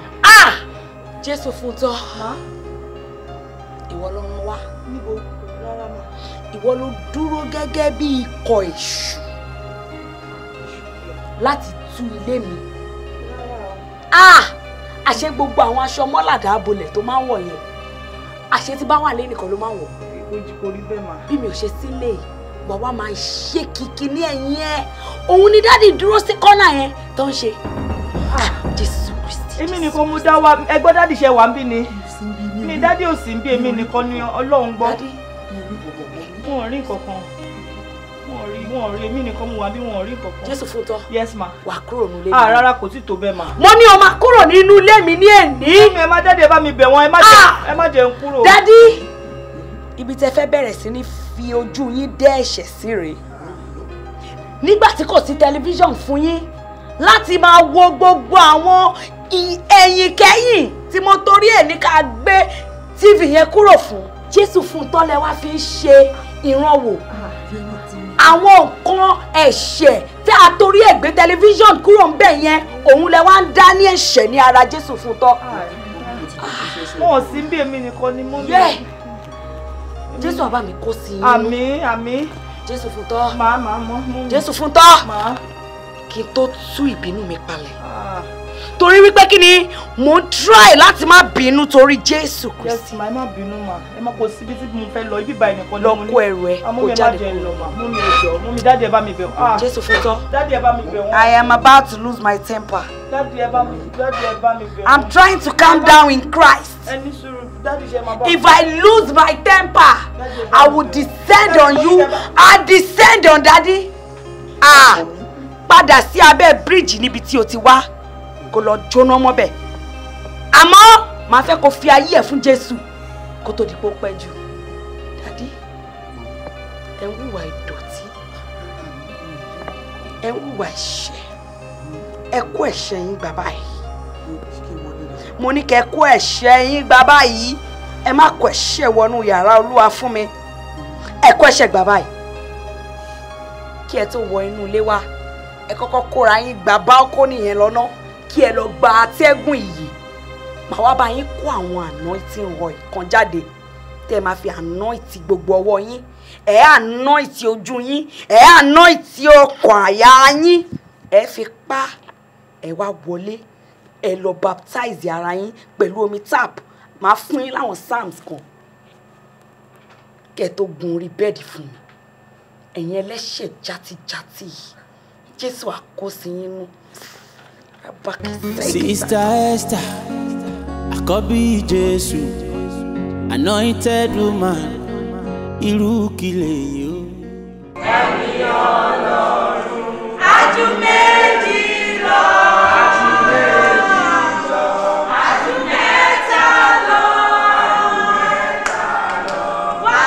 Jésù fún tọ́. Ìwọ ló ń wá. Níbo? Rárá ma. Ìwọ ló dúró gẹ́gẹ́ bí ikọ̀ èṣù láti tú ilé mi. Àṣé gbogbo àwọn aṣọ mọ́làdá abolẹ̀ tó máa ń wọ̀ yẹn, àṣé tí bá wà lé nìkan ló máa ń wọ̀. Kò rí bẹ́ẹ̀ ma. Bí mi ò ṣe sílé wà wá máa ṣe kìkì ní ẹ̀yìn ẹ̀. Òun ni dáàdì dúró sí kọ́nà yẹn tó ń ṣe. Jésù Kristi. Èmi nìkan mo dá wa, ẹgbẹ́ dáàdì ṣe wà ń bí ni. Mi dáàdì ò sí ń bí, èmi nìkan ni Ọlọ́run gbọ́. Wọ́n rí nǹkankan. Wọ́n rí èmi nìkan mo wà bí wọ́n rí nǹkankan. Jésù fún tọ́. Yes ma. Wà kúrò nílé mi. Rárá kò tí tó bẹ́ẹ̀ ma. Mo ní o máa kúrò nínú ilé mi ní èní. Ẹ má jáde, ẹ bá mi bẹ̀ wọ́n, ẹ má jẹ́ n kúrò. Dádì, ibi tẹ́ fẹ́ bẹ̀rẹ̀ sí ní fi ojú yín dẹ́ ẹ̀ṣẹ̀ sí rèé. Nígbà tí kò sí tẹlifíṣàn fún yín láti máa wo gbogbo àwọn ẹ̀yìn kẹ́yìn tí mo torí ẹ̀ ní ká gbé TV yẹn kúrò fún. Jésù fún tọ́lẹ̀ wá fi ń ṣe ìrànwọ́. Àwọn nǹkan ẹ̀ṣẹ̀ tí a torí ẹ̀ gbé tẹlifíṣàn kúrò ń bẹ̀ yẹn, òun lẹ wá ń dá ní ẹ̀ṣẹ̀ ní ara Jésù fún tọ́. Wọ́n ò sí ń bí, èmi nìkan ni mo ní. Jésù àbá mi kó sí yín. Àmín. Jésù fún tọ́. Màá mọ́. Jésù fún tọ́. Kí n tó tú ìbínú mi palẹ̀. Torí wípé kí ni mo ń try láti má bínú torí Jésù Kristi. Yes ma, ẹ má bínú ma. Ẹ má kò síbi tí mo fẹ́ lọ, ibi báyìí nìkan ni mo ní. Lọ kó ẹrù ẹ kó jáde kúrò. Mú mi ẹjọ́, mú mi dáàdì ẹ bá mi bẹ̀ wọ́n. Jésù fún tọ́. Dáàdì ẹ bá mi bẹ̀ wọ́n. I am about to lose my temper. Dáàdì ẹ bá mi bẹ̀ wọ́n. I'm trying to calm down in Christ. Ẹni sùúrù, dáàdì ṣe máa bá. If I lose my temper, I will descend on you. I descend on Daddy. Padà sí abẹ́ bíríìjì níbi tí o ti wá. Kó lọ jóná mọ́bẹ̀. Àmọ́ màá fẹ́ kó fi ayé ẹ̀ fún Jésù kó tó di pé ó pẹ́ jù. Daddy, ẹ ń hùwà ìdọ̀tí, ẹ ń hùwà ẹ̀ṣẹ̀, ẹ kó ẹ̀ṣẹ̀ yín gbà báyìí. Mo ní kẹ́ kó ẹ̀ṣẹ̀ yín gbà báyìí. Ẹ má kó ẹ̀ṣẹ̀ wọnú yàrá Olúwa fún mi. Ẹ kó ẹ̀ṣẹ̀ gbà báyìí. Kí ẹ tó wọ inú ilé wa, ẹ kọ́kọ́ kóra yín gba báńkónì yẹn lọ́nà kí ẹ lọ gba atẹ́gùn ìyè. Màá wá bá yín kó àwọn anointing oil kan jáde tẹ́ ẹ máa fi anoint gbogbo ọwọ́ yín, ẹ anoint ojú yín, ẹ anoint ọkàn àyà yín, ẹ fi pa, ẹ wá wọlé, ẹ lọ baptize ara yín pẹ̀lú omi tap. Màá fún yín láwọn psalms kan kẹ́ ẹ tó gun orí bẹ́ẹ̀dì fún mi. Ẹ̀yin ẹlẹ́ṣẹ̀ játijàti Jésù àkóso yín nú. Sister Esther, àkọ́bí Jésù, anointed woman, irú kí lèyí o. Ẹ̀mí Ọlọ́run, ajú méjì lọ. Ajú méjì lọ. Ajú mẹ́ta lọ. Wá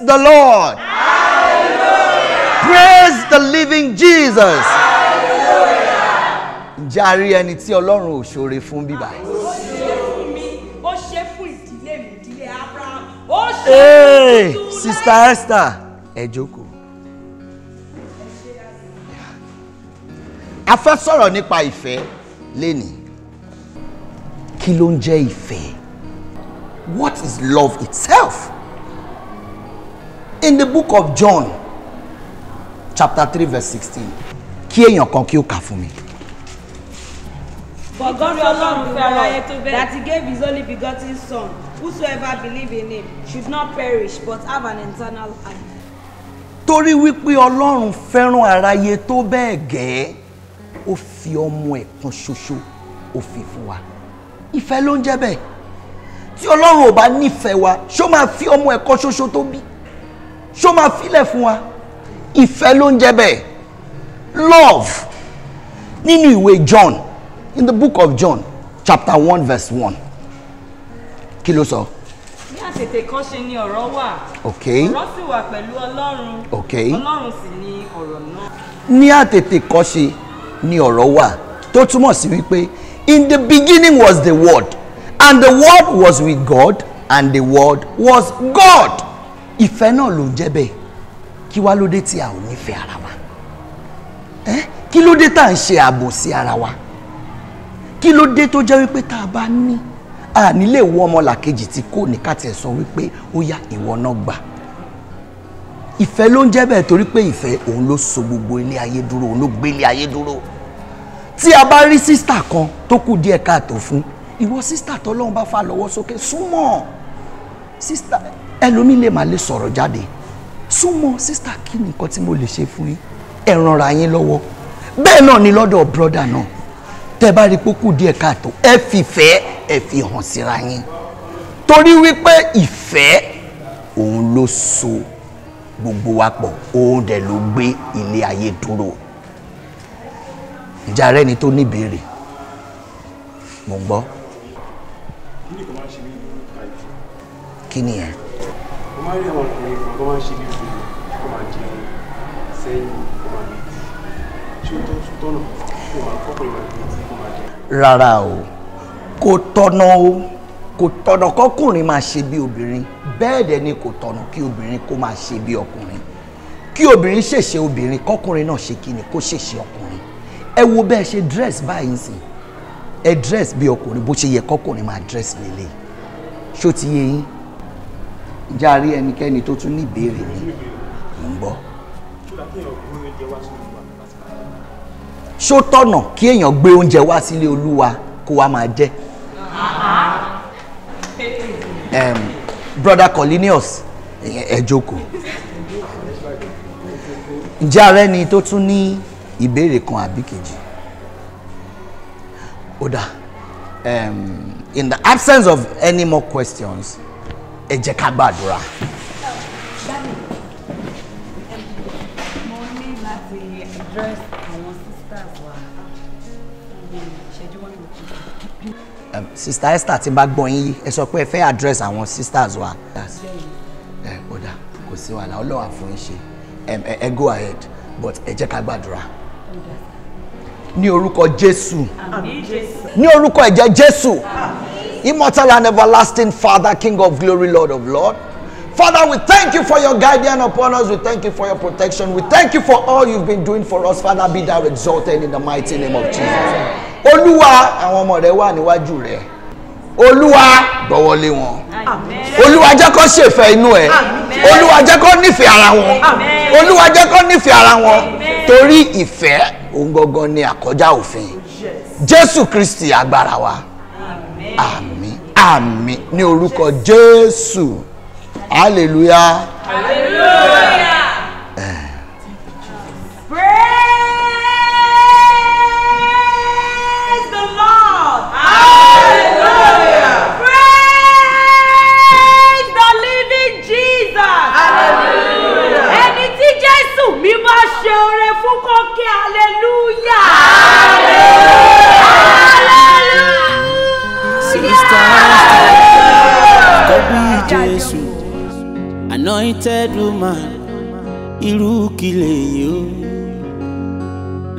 the Lord. Praise the living Jesus. Ǹjẹ́ a rí ẹni tí Ọlọ́run ò ṣoore fún bíbá? Hey, Sister Esther, ẹ jókòó. A fẹ́ sọ̀rọ̀ nípa ìfẹ́ lénìí. Kí ló ń jẹ́ ìfẹ́? What is love itself? In the book of John, chapter 3, verse 16. Kí èèyàn kan kí ó kà fún mi. For God alone that he gave his only begotten son, whosoever believe in him should not perish but have an eternal life. Torí wípé Ọlọ́run fẹ́ràn aráyé tó bẹ́ẹ̀ gẹ́, ó fi ọmọ ẹ̀ kan ṣoṣo ó fi fún wa. Ìfẹ́ ló ń jẹ́ bẹ́ẹ̀. Tí Ọlọ́run ò bá nífẹ̀ẹ́ wa, ṣó máa fi ọmọ ẹ̀ kan ṣoṣo tó bí? Ṣó máa filẹ̀ fún wa? Ìfẹ́ ló ń jẹ́ bẹ́ẹ̀. Love. Nínú ìwé John, in the book of John, chapter 1, verse 1. Kí ló sọ? Ní àtètèkọ́ṣe ni ọ̀rọ̀ wà. Okay. Ọ̀rọ̀ sì wà pẹ̀lú Ọlọ́run. Okay. Ọlọ́run sì ni ọ̀rọ̀ náà. Ní àtètèkọ́ṣe ni ọ̀rọ̀ wà, tó túmọ̀ sí wípé in the beginning was the word, and the word was with God, and the word was God. Ìfẹ́ náà ló ń jẹ́ bẹ́ẹ̀. Kí wá ló dé tí a ò nífẹ̀ẹ́ ara wa? Kí ló dé tá à ń ṣe àbòsí ara wa? Kí ló dé tó jẹ́ wípé tá a bá ní a nílé wo ọmọlàkejì tí kò ní ká tiẹ̀ sọ wípé ó yá ìwọ náà gbà? Ìfẹ́ ló ń jẹ́ bẹ́ẹ̀ torí pé ìfẹ́ òun ló so gbogbo ilé ayé dúró, òun ló gbé ilé ayé dúró. Tí a bá rí sísítà kan tó kù díẹ̀ káàtó fún, ìwọ sísítà tọ́lọ́run bá fà lọ́wọ́ sókè, súnmọ́. Sísítà ẹlòmíì lè má lè sọ̀rọ̀ jáde. Súnmọ́, sísítà, kí ni nǹkan tí mo lè ṣe fún yín? Ẹ rànra yín lọ́wọ́. Bẹ́ẹ̀ náà ni lọ́dọ̀ brọ́dà náà. Tẹ́ bá rí pókù díẹ̀ káàtó, ẹ fìfẹ́ ẹ fi hàn síra yín. Torí wípé ìfẹ́ òun ló so gbogbo wa pọ̀, òun dẹ̀ ló gbé ilé ayé dúró. Ǹjẹ́ ara ẹni tó ní ìbéèrè? Mo ń gbọ́. Kí ni ẹ? Mo máa ń rí àwọn ọkùnrin kan tó máa ń ṣe bí fún mi, kó máa jẹ sẹ́yìn, kó máa lè tí ó tọ́nà, kó máa kọ́kùnrin máa gbé tí kó máa jẹ. Rárá o, kò tọ̀nà o, kò tọ̀nà kọ́kùnrin máa ṣe bí obìnrin, bẹ́ẹ̀ dẹ̀ ni kò tọ̀nà kí obìnrin kó máa ṣe bí ọkùnrin. Kí obìnrin ṣèṣe obìnrin, kọ́kùnrin náà ṣe kí ni kó ṣèṣe ọkùnrin. Ẹ wo bẹ́ẹ̀ ṣe dress báyìí sìn, ẹ dress bí ọkùnrin bó ṣe yẹ kọ́kùnrin máa dress lélẹ̀. Ṣó ti yé yín? Ǹjẹ́ a rí ẹnikẹ́ni tó tún ní ìbéèrè ni? Mo ń gbọ́. Ṣó tọ̀nà kí èèyàn gbé oúnjẹ wá sílé Olúwa kó wá máa jẹ? Brother Colinius, ẹ jókòó. Ǹjẹ́ a rí ẹni tó tún ní ìbéèrè kan àbí kejì? Ó dà. In the absence of any more questions, ẹ jẹ́ ká gbàdúrà. Mo ní láti address àwọn sisters wa. Ṣẹ́jú wọn ló kù. Sister Esther tí bá gbọ́ yín, ẹ sọ pé ẹ fẹ́ address àwọn sisters wa. Ó dà, kò sí wàhálà, Ọlọ́run á fún yín ṣe. Ẹ go ahead, but ẹ jẹ́ ká gbàdúrà. Ní orúkọ Jésù. Ní orúkọ ẹ̀jẹ̀ Jésù. Immortal and everlasting Father, King of glory, Lord of Lord. Father, we thank you for your guidance upon us. We thank you for your protection. We thank you for all you've been doing for us. Father, be thou exalted in the mighty name of Jesus. Olúwa, àwọn ọmọ rẹ wà níwájú rẹ. Olúwa, gbọ́wọ́ lé wọn. Olúwa jẹ́ kó ṣèfẹ́ inú ẹ̀. Olúwa jẹ́ kó nífẹ̀ẹ́ ara wọn. Olúwa jẹ́ kó nífẹ̀ẹ́ ara wọn. Torí ìfẹ́ òun gangan ni àkọjá òfin. Jésù Kristi agbára wa. Àmín, àmín, ní orúkọ Jésù. Hallelujah. Hallelujah. Praise the Lord. Hallelujah. Praise the living Jesus. Hallelujah. Ẹni tí Jésù mi bá ṣe oore fún kókè hallelujah. Anointed. anointed woman irú kí lèyí o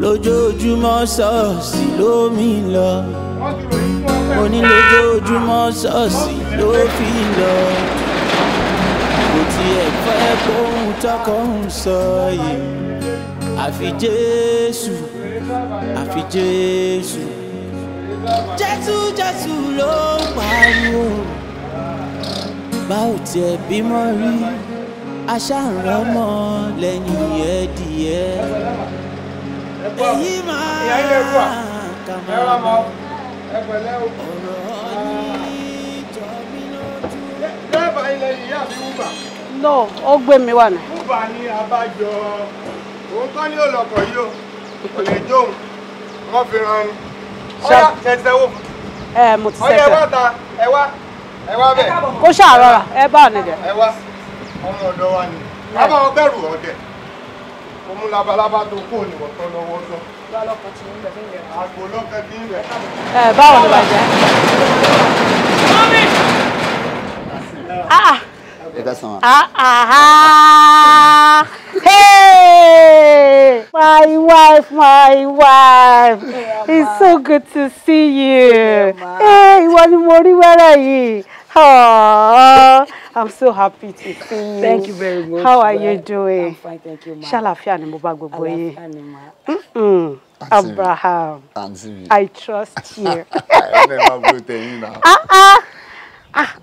lójoojúmọ́ ṣọ́ọ̀ṣì ló mi lọ mo ní lójoojúmọ́ ṣọ́ọ̀ṣì ló fi lọ kò tiẹ̀ fẹ́ kóhun tọkọ ń sọ yìí àfi Jésù àfi Jésù Jésù Jésù ló ń pariwo bá ò tiẹ̀ bímọ rí aṣáàrọ̀mọ́ lẹ́yìn ẹ̀dìyẹ èyí máa kà máa ọ̀rọ̀ yìí jọ mí lójú. Dẹ́ẹ̀bà ilẹ̀ ìyá mi wúbà. No, ó gbé mi wà ní. Wúbà ní abájọ. Òun kọ́ ní òlọ́kọ̀ yìí o. Kò lè jóun. Wọ́n fi ran ni. Ọ̀yá tẹ̀sẹ̀ wò. Mo ti Ọ̀yá ẹ wá ta ẹ wá bẹ̀. Kó ṣàrọ̀rà ẹ bá ọ̀nà jẹ. Ẹ wá ọmọ ọ̀dọ́ wa ni. Lábà wọn bẹ̀rù ọ̀dẹ̀. Mo mú labalábá tó kó ní wọ́n tán lọ́wọ́ tán. Àgbò lọ́kàn tí ń bẹ̀. Báwo ni bàjẹ́? Hey! My wife. It's so good to see you. Hey, ìwọ ni mo rí wẹ́rẹ́ yìí. Oh, I'm so happy to see you. Thank you very much. How are you doing? I'm fine, thank you, ma. Ṣàlàáfíà ni mo bá gbogbo yín. Àlàáfíà ni, ma. Abraham, I trust you.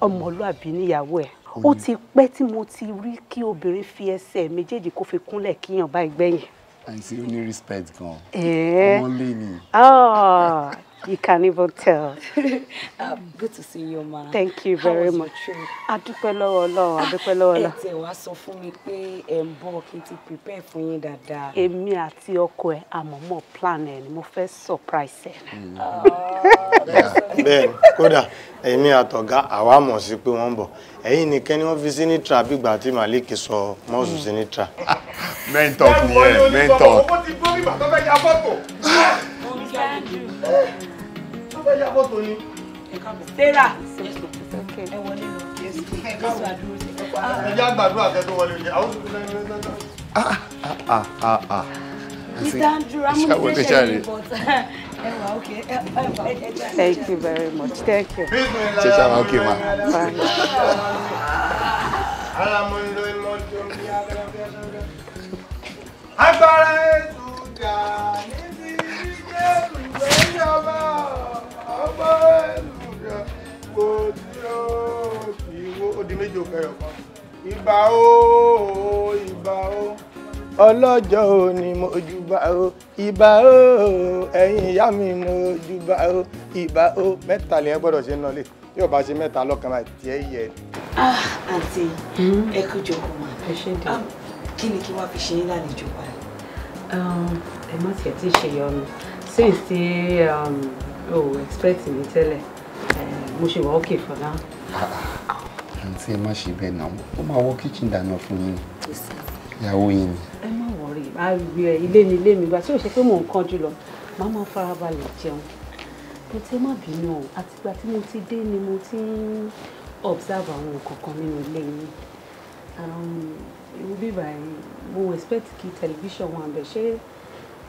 Ọmọlúàbí níyàwó ẹ̀. Ó ti pẹ́ tí mo ti rí kí obìnrin fi ẹsẹ̀ méjèèjì kó fi kúnlẹ̀ kíyàn bá ìgbẹ́yìn. Àǹtí ó ní respect gan. Ọmọlé ni. Oh, you can even tell. Good to see you, ma. Thank you very much. Adúpẹ́ lọ́wọ́ Ọlọ́run, adúpẹ́ lọ́wọ́ Ọlọ́run. Ẹ tiẹ̀ wá sọ fún mi pé ẹ ń bọ̀ kí n ti prepare fún yín dáadáa. Èmi àti ọkọ ẹ̀ àmọ̀mọ̀ plan ẹ̀ ni mo fẹ́ surprise ẹ̀. Bẹ́ẹ̀ni, kódà èmi àtọ̀gá àwa mọ̀ sí pé wọ́n ń bọ̀. Ẹ̀yin nìkan ni wọ́n fi sí ní tra bí ìgbà tí Malik sọ mọ́ọ̀sù sí ní tra. Mentor nìyẹn, mentor. Owó ti gbó nígbà tó fẹ́ ya fọ́tò. Tó fẹ́ ya fọ́tò ni. Sarah. Ẹ wọlé lọ. Ẹ já gbàdúrà kẹ́ tó wọlé. Àwọn tó fẹ́ Thank you very much. Thank you. Agbára ètò ìjà níbi ìjẹ́rù ìjọba ọgbà èlùjọ kò tí ó kì í wó ó di méjì òkè ọ̀kan. Ìbà ó ìbà ó. Ọlọ́jọ́ òní mo júbà o ìbà o ẹ̀yin ìyá mi mo júbà o ìbà o mẹ́ta lè gbọ́dọ̀ ṣe náà lè yóò bá ṣe mẹ́ta lọ́kàn máa tiẹ̀ yẹ. Àǹtí ẹ kú jókòó mà. Ẹ ṣe dé. Kí ni kí wàá fi ṣe yín lálejò báyìí? Ẹ má tiẹ̀ tí ì ṣe yọnu since tí o expect mi tẹ́lẹ̀ mo ṣe wà okay for now. Àǹtí ẹ má ṣe bẹ́ẹ̀ náà ó máa wọ kitchen dáná fún yín ìyàwó yín ni. Ẹ má wọrí àgbẹ̀ ilé ni ilé mi gbà tí ò ṣe pé mò ń kánjú lọ màá máa farabalẹ̀ jẹun bó ti má bínú o àtìgbà tí mo ti dé ni mo ti ń observe àwọn nǹkan kan nínú ilé yín irú bíbá yìí mo expect kí tẹlifíṣàn wọn àbẹ̀ ṣé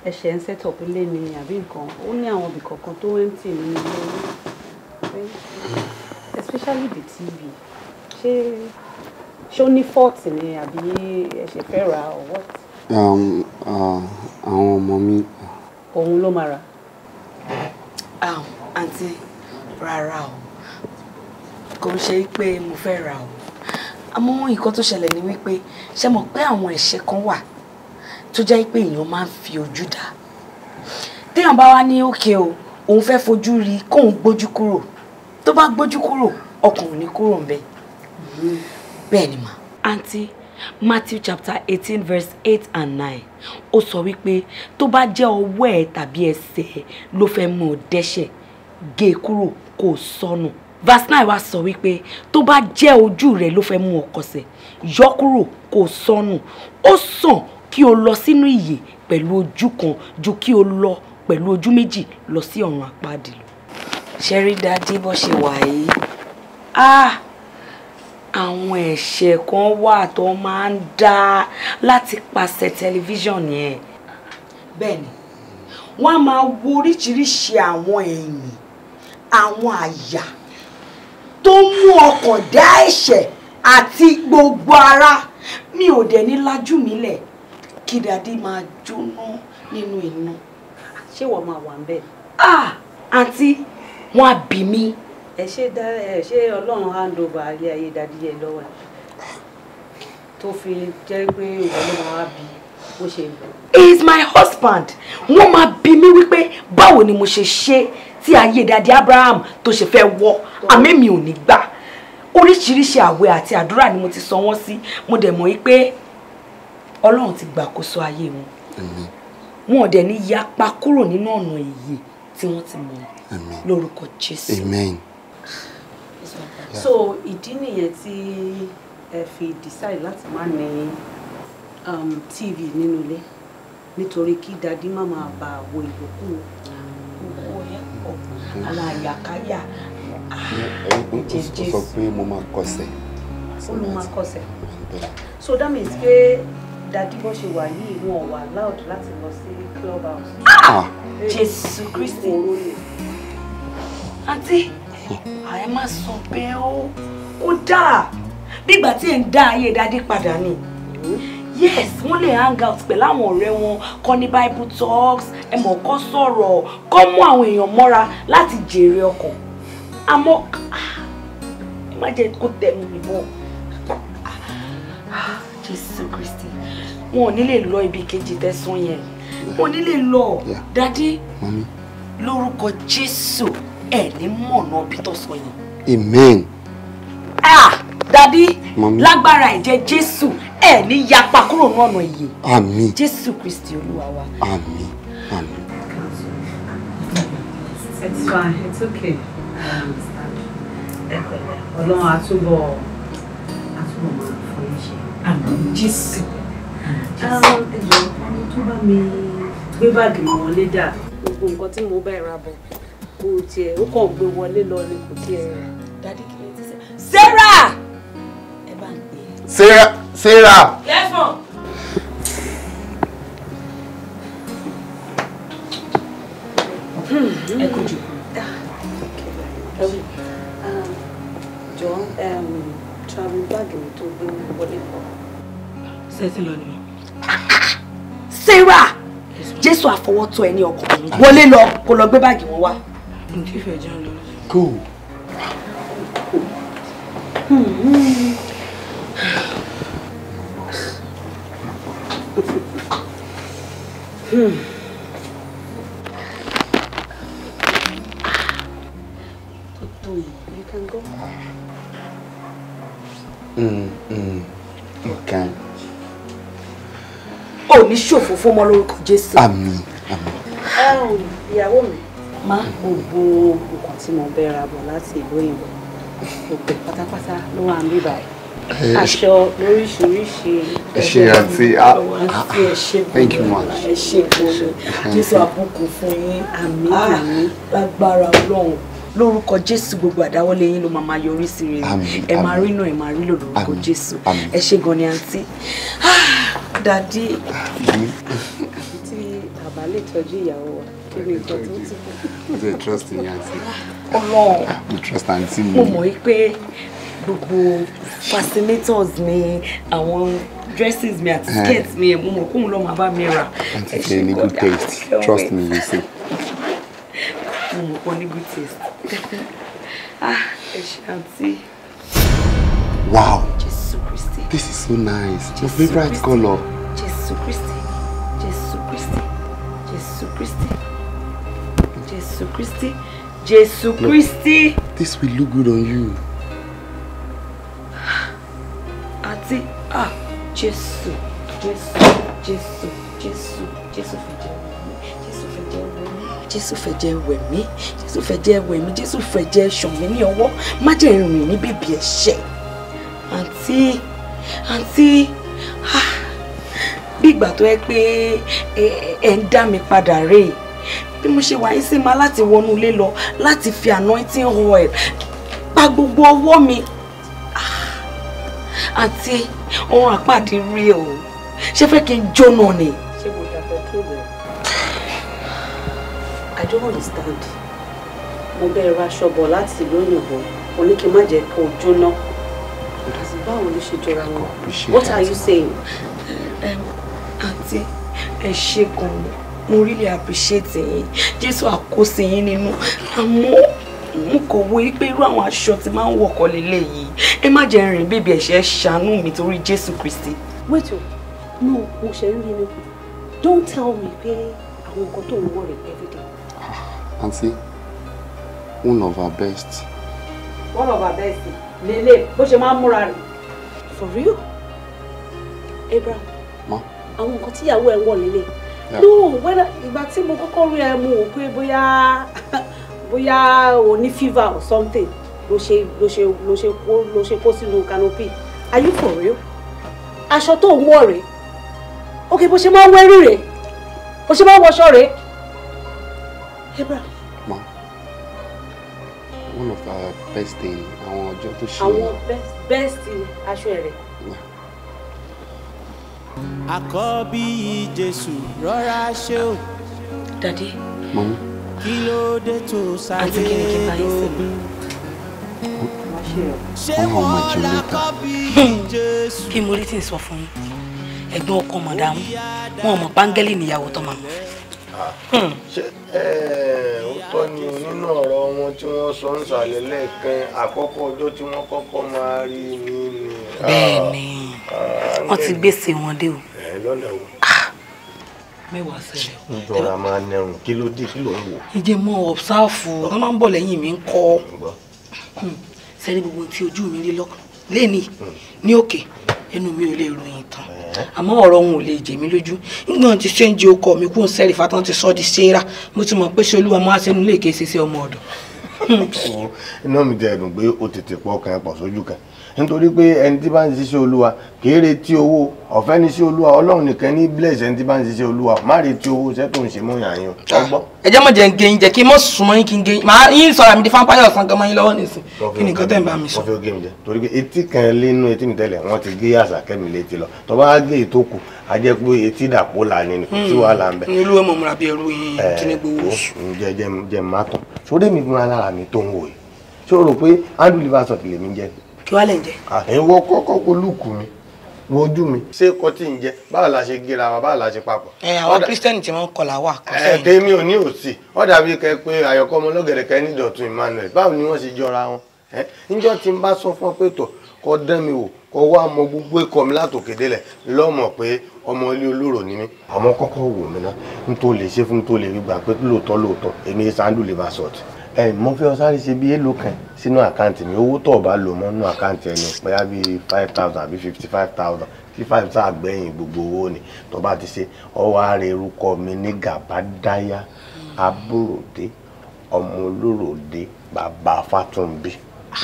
ẹ̀ṣẹ̀ ń set up ilé ni àbí nǹkan ó ní àwọn ibì kankan tó empty nínú ilé yín especially the TV ṣé ó ní fault ni àbí ẹ̀ṣẹ̀ fẹ́ ra or what? Àwọn ọmọ mi. Òun ló máa rà. Àǹtí rárá o kò ń ṣe pé mo fẹ́ ra o àmọ́ nǹkan tó ṣẹlẹ̀ ni wípé ṣe mọ̀ pé àwọn ẹ̀ṣẹ̀ kan wà tó jẹ́ pé èèyàn máa ń fi ojú dá téèyàn bá wá ní òkè o òun fẹ́ fojú rí kóun gbójú kúrò tó bá gbójú kúrò ọkàn ò ní kúrò ń bẹ bẹ́ẹ̀ ni mà. Àǹtí Matthew chapter 18 verse 8 and 9 ó sọ wípé tó bá jẹ́ ọwọ́ ẹ̀ tàbí ẹsẹ̀ ló fẹ́ mú ọ dẹ́ṣẹ̀ gé e kúrò kó sọnù. Verse 9 wá sọ wípé tó bá jẹ́ ojú rẹ̀ ló fẹ́ mú ọ kọsẹ̀ yọ kúrò kó sọnù. Ó sàn kí o lọ sínú ìyè pẹ̀lú ojú kan ju kí o lọ pẹ̀lú ojú méjì lọ sí ọ̀run àpáàdì lọ. Ṣé rí dáadé bó ṣe wà yìí? àwọn ẹ̀ṣẹ̀ kan wà tó máa ń dá láti pàṣẹ tẹlifíṣàn yẹn. Bẹ́ẹ̀ni, wọ́n á máa wo oríṣiríṣi àwọn ẹ̀yìn, àwọn àyà tó mú ọkàn dá ẹ̀ṣẹ̀ àti gbogbo ara. Mi ò dẹ̀ ní lajú mi lẹ̀ kí dàdí máa jóná nínú iná. Ṣé wọ́n máa wà ń bẹ̀? Àǹtí, wọ́n á bí mi. Ṣé Ọlọ́run hand over ayé ayé dàdí yẹn lọ́wọ́ ẹ̀ tó fi jẹ́ pé ìwọ ló máa bí bó ṣe lọ. He is my husband. Wọ́n máa bí mi wípé báwo ni mo ṣe ṣe tí ayé dàdí Abraham tó ṣe fẹ́ wọ́ àmì mi ò ní gbà. Oríṣiríṣi àwẹ̀ àti àdúrà ni mo ti sọ wọ́n sí. Mo dẹ̀ mọ̀ wípé Ọlọ́run ti gbàkóso ayé wọn. Wọn ò dẹ̀ ní yapa kúrò nínú ọ̀nà èyí tí wọ́n ti mọ̀ lórúkọ Jésù. Amen. So ìdí nìyẹn tí ẹ fi decide láti má ní TV nínú ilé nítorí kí dadi má máa bá wo ìlòkù owó yẹn pọ̀ àwọn àyàkáyà. Ó sọ pé mo máa kọsẹ̀. Ó ló máa kọsẹ̀. So that means pé dadi bó ṣe wà yìí wọn wà loud láti lọ sí club house. Jésù Kristi. Àǹtí, àyè má sọ pé ó dáa bí ìgbà tí ẹ̀ ń dá ayé dádì padà ni. Yes, wọ́n lè hang out pẹ̀lú àwọn ọ̀rẹ́ wọn, kọ́ ní Bible talks, ẹ mọ̀ kọ́ sọ̀rọ̀, kọ́ mú àwọn èèyàn mọ́ra láti jèrè ọkàn. Àmọ́ ẹ má jẹ́ kó tẹnu mi mọ́. Jésù Kristi, wọn ò ní lè lọ ibi kejì tẹ̀sán yẹn. Wọn ò ní lè lọ. Dádì, lórúkọ Jésù ẹ ní mọ̀nà bí tó sọ yẹn. Amen. Dádì, lágbára ẹ̀jẹ̀ Jésù ẹ ní yapa kúrò ní ọ̀nà ìyè. Àmín. Jésù Kristi Olúwa wa. Àmín. Àmín. It's fine. It's okay. Ọlọ́run àtúbọ̀ máa fún yín ṣe. Àmín Jésù. Ẹ̀jọ̀ ọmọ tó bá mi gbé báàgì mi wọlé dà. Gbogbo nǹkan tí mo bá ẹ̀ ra bọ̀ kò tiẹ̀ ó kàn gbé wọlé lọ ni kò tiẹ̀. Dádì kí ló ti sẹ́? Sarah! Ẹ bá ń pè é. Sarah! Yes, ma'am. Ẹ kú jù. Jọ travel bag mi tó gbé wọlé kọ. Sẹ́tì lọ ni. Sarah! Jésù àfọwọ́tọ́ ẹ ní ọkàn. Wọlé lọ kó lọ gbé báàgì wọn wá. Ǹjẹ́ ìfẹ́ jẹun lọ. Go. You can go. Okay. Ò ní ṣòfò fún ọmọ lórúkọ Jésù. Àmín. Àmín. Ìyàwó mi. Má gbogbo nǹkan tí mo bẹ́ ra bọ̀ láti ìlú òyìnbó. Gbogbo pátápátá ló wà ń bí báyìí. Aṣọ lóríṣiríṣi. Ẹ ṣé àǹtí. Thank you much. Ẹ ṣé gbogbo. Jésù àbùkù fún yín. Àmín àmín. Lágbára Ọlọ́run. Lórúkọ Jésù gbogbo àdáwọ́lé yín ló máa yọrí sí rere. Ẹ máa rí náà ẹ máa rí lò lórúkọ Jésù. Ẹ ṣé gan ni àǹtí. Dádì. Tí bàbá lè tọ́jú ìyàwó wa kí ni nǹkan tó ti Mo ti trust in àǹtí. Ọlọ́run. Mo trust àǹtí mi. Mo mọ̀ pé gbogbo fascinators mi, àwọn dresses mi àti skirts mi, mo mọ̀ kóun ló máa bá mi rà. Àǹtí kì í ní good taste. Trust me, you see. Mo mọ̀ kó ní good taste. Ẹ ṣé àǹtí. Wow. Jésù Kristi. This is so nice. Your favorite color. Jésù Kristi. Jésù Kristi. Jésù Kristi. Jésù Kristi. Jésù Kristi. This will look good on you. Àǹtí, Jésù. Jésù. Jésù. Jésù. Jésù fẹ́ jẹ́ wẹ̀ mí. Jésù fẹ́ jẹ́ wẹ̀ mí. Jésù fẹ́ jẹ́ wẹ̀ mí. Jésù fẹ́ jẹ́ wẹ̀ mí. Jésù fẹ́ jẹ́ ṣàn mí ní ọwọ́. Má jẹ́ rìn ní bèbí ẹ̀ṣẹ̀. Àǹtí, bí ìgbà tó yẹ pé ẹ ń dá mi padà rèé. Bí mo ṣe wà yín sí máa láti wọnú ilé lọ láti fi anointing oil pa gbogbo ọwọ́ mi. àǹtí ohun àpáàdé rí o ṣé fẹ́ kí n jóná ni. ṣé mo dà petrol rẹ? I don't understand. Mo bẹ̀rẹ̀ aṣọ bọ̀ láti ìlú òyìnbó mo ní kí n má jẹ́ kó jóná. Báwo ló ṣe jọra wọn? What are you saying? Àǹtí ẹ ṣé gan mo really appreciate yín Jésù àkóso yín nínú àmọ́ mo kò wo pé irú àwọn aṣọ tí máa ń wọ̀kọ̀ lélẹ̀ yìí ẹ má jẹ́ rìn bíbí ẹ̀ṣẹ̀ ṣàánú mi torí Jésù Kristi. Wait o, no mo ṣe ń rí ni don't tell me pé àwọn nǹkan tó ń wọ̀ rẹ̀ everyday. Auntie, one of our best. One of our best lélẹ̀ bó ṣe máa ń múra rẹ̀. For real? Abraham. Ma? Àwọn nǹkan tíyàwó ẹ̀ ń wọ̀ lélẹ̀. No, ìgbà tí mo kọ́kọ́ rí ẹ mú o pé bóyá o ní fever or something ló ṣe kó sínú canopy. Are you for real? Aṣọ tó ń wọ̀ rẹ̀. Okay, bó ṣe máa ń wẹ́rí rẹ̀. Bó ṣe máa ń wọṣọ rẹ̀. Abraham. Ma? One of our best day, àwọn ọjọ́ tó ṣe. Àwọn best aṣọ rẹ̀. Àkọ́bí Jésù rọra ṣe o. Daddy. Mami. Kí ló dé tó sáyé lógún? Ṣé wọ́n lákọ́bí Jésù? Kí mo rí tí ń sọ fún yín ẹ̀gbọ́n ọkọ mọ̀dámù wọn ò mọ̀ pángẹ́lì níyàwó tó máa mọ̀. Ṣé ó tọ́ ni nínú ọ̀rọ̀ wọn tí wọ́n sọ ń sàlẹ̀ lẹ́ẹ̀kan àkọ́kọ́ ọjọ́ tí wọ́n kọ́kọ́ máa rí mi ni. Bẹ́ẹ̀ni wọ́n ti gbèsè wọn dé o. Lọ́nà wo? Mẹ́wàá ṣẹlẹ̀. Ìjọra máa nẹrùn kí ló dé kí ló ń wò. Ìjẹ́ mọ́ ọ̀sáàfù wọ́n máa ń bọ̀ lẹ́yìn mi ń kọ́. Sẹ́ni gbogbo tí ojú mi rí lọ́kàn lẹ́ni ní òkè ẹnu mi ò lè ròyìn tán àmọ́ ọ̀rọ̀ òun ò lè jẹ mí lójú nígbà tí ṣéǹjì ọkọ mi kún sẹ́rì fatán ti sọ́ di ṣéra mo ti mọ̀ pé ṣe olúwa máa ṣe nílé ìkéṣe sí ọmọ ọ̀dọ̀. Iná mi jẹ́ ẹ̀dùn pé ó tètè pọ̀ kan pọ̀ sójú kan nítorí pé ẹni tí bá ń ṣiṣẹ́ olúwa kì í retí owó ọ̀fẹ́ ní sí olúwa ọlọ́run nìkan ní bless ẹni tí bá ń ṣiṣẹ́ olúwa má retí owó iṣẹ́ tó ń ṣe mọ́ yàn yín ọgbọ́n. ẹ jẹ́ mọ̀ jẹ́ ń gé yín jẹ́ kí n mọ̀ súnmọ́ yín kí n gé yín màá yín sọ̀rọ̀ mi di fáńpáyọ̀ ọ̀sán gan mọ́ yín lọ́wọ́ nìsín kí nìkan tẹ̀ ń bá mi sọ. wọ́n fi ó gé mi jẹ torí pé etí kan lé nínú etí mi tẹ́lẹ̀ wọ́n ti gé àṣà kẹ́mi létí lọ tó bá gé ètò kù á jẹ́ pé etí dàpọ̀ là ní kò sí wàhálà ń bẹ. olúwa mọ̀ múra bí ẹrú yín kí ni gbowó oṣù. jẹ́ má tán sórí mi fúnra lára mi tó ń wò yìí ṣé o rò pé andrew liverson lè mi jẹ. kí wàá lè jẹ. àìwọ kọ́kọ́ kó lùkù mi wo ojú mi ṣé kọtí ń jẹ báwo la ṣe gíra wa báwo la ṣe papọ̀. àwọn kírísítẹ́nì tí wọ́n ń kọlà wà. tèmi ò ní òsì ó dàbí kẹ pé àyọkọ́ ọmọ ọlọ́gẹ̀dẹ̀ kẹ ní Dọ̀tun Emmanuel báwo ni wọ́n ṣe jọra wọn. níjọ́ tí n bá sọ fún ọ pé tọ̀ kọ́ dán mi wò kọ́ wá mọ gbogbo ẹ̀kọ́ mi látòkè délẹ̀ lọ́mọ pé ọmọ ilé olóró ni mí. ọmọ kọ́kọ́ wò mí ná n tó lè ṣe fún tó lè rí gbà pé lóòótọ́ èmi sandu lè bá sọ̀tì. mo fẹ́ ọ sáré ṣe bí èlò kan sínú àkáǹtì mi owó tó o bá lò mọ́ nínú àkáǹtì ẹni pẹ́yà bíi 5,000 àbí 55,000 tí 5 sáà gbẹ̀yìn gbogbo owó ni tó bá ti ṣe ọwọ́ ààrẹ orúkọ mi ní Gàbádáyà Abúròdé ọmọ olóròdé bàbá Fátúnbí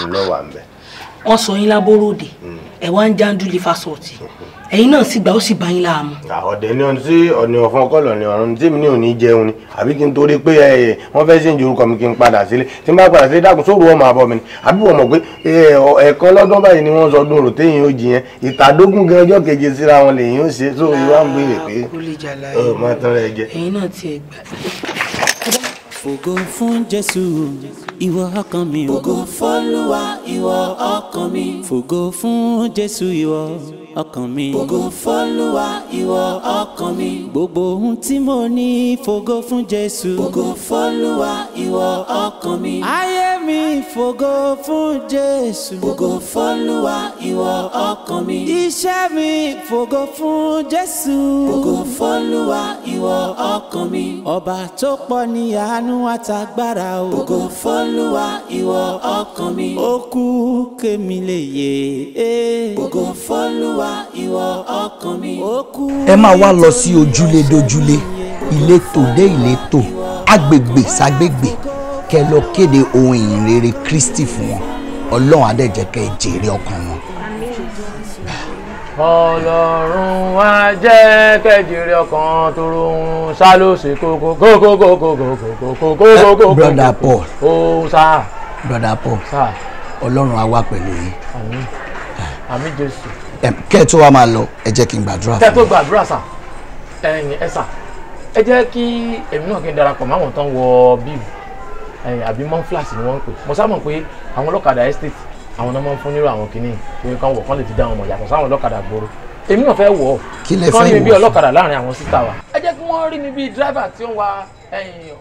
ńlọ́wà ń bẹ̀. wọ́n sọ yín lábóròdé ẹ̀ wá ń jáǹdú lífàsọ̀tì ẹ̀yin náà sì gbà ó sì bá yín láàmú. ọ̀dẹ̀ ni ọ̀nà sí ọ̀nà ọ̀fọ̀n kọ́lọ̀ ni ọ̀run tí mi ní òní jẹun ni àbí kí n torí pé wọ́n fẹ́ ṣe ń ju orúkọ mi kí n padà sílé tí n bá padà sílé dákun sóòrù ọmọ àbọ̀ mi ni àbí wọ́n mọ̀ pé ẹ̀ẹ̀kan lọ́dún báyìí ni wọ́n sọ ọdún rò téyìn ó jiyàn ìtàdógún gan ọjọ́ keje síra wọn lèyìn ó ṣe tó ìwà ń béèrè pé máa tán rẹ jẹ. ẹ̀yin náà tiẹ̀ gbà. Fògo fún Jésù ìwọ ọkàn mi. Fògo f'Olúwa ìwọ ọkàn mi. Fògo fún Jésù ìwọ ọkàn mi. Fògo f'Olúwa ìwọ ọkàn mi. Gbogbo ohun tí mo ní fògo fún Jésù. Fògo f'Olúwa ìwọ ọkàn mi. Ayé mi fògo fún Jésù. Fògo f'Olúwa ìwọ ọkàn mi. Iṣẹ́ mi fògo fún Jésù. Fògo f'Olúwa ìwọ ọkàn mi. Ọba tó pọ̀ ní àánú àtàgbára o. Fògo f'Olúwa ìwọ ọkàn mi. Ó kú kémi lè yè. Fògo f'Olúwa ìwọ ọkàn mi. Ó kú. ẹ máa wá lọ sí ojúlé dójúlé ìletò dé ìletò agbègbè ságbègbè kẹ́ lọ kéde ohun ìyìn rere Kristi fún wọn Ọlọ́run á dẹ̀ jẹ́ kẹ́ jèrè ọkàn wọn. Ọlọ́run wá jẹ́ kẹ́jìrì ọkàn tó rohun sálóṣe kókó. Brother Paul. Ó sáà. Brother Paul. Ọlọ́run á wà pẹ̀lú yín. àmì Jésù. Kẹ́ tó wá máa lọ ẹ jẹ́ kí n gbàdúrà fún. Kẹ́ tó gbàdúrà sà ẹ̀yin ẹ sà ẹ jẹ́ kí èmi náà kí n darapọ̀ mọ́ àwọn tó ń wọ bíìlì àbí mọ́ńflàsì ni wọ́n ń pè mo sá mọ̀ pé àwọn ọlọ́kadà estate àwọn náà máa ń fún nírò àwọn kìíní pé kán wọ̀ kán lè ti dá wọn mọ̀ yàtọ̀ sáwọn ọlọ́kadà gbòòrò èmi náà fẹ́ wọ̀ kán rí mi bí ọlọ́kadà láàrin àwọn sísá wa ẹ jẹ́ kí wọ́n rí mi bí dírẹ́fà tí ó ń wa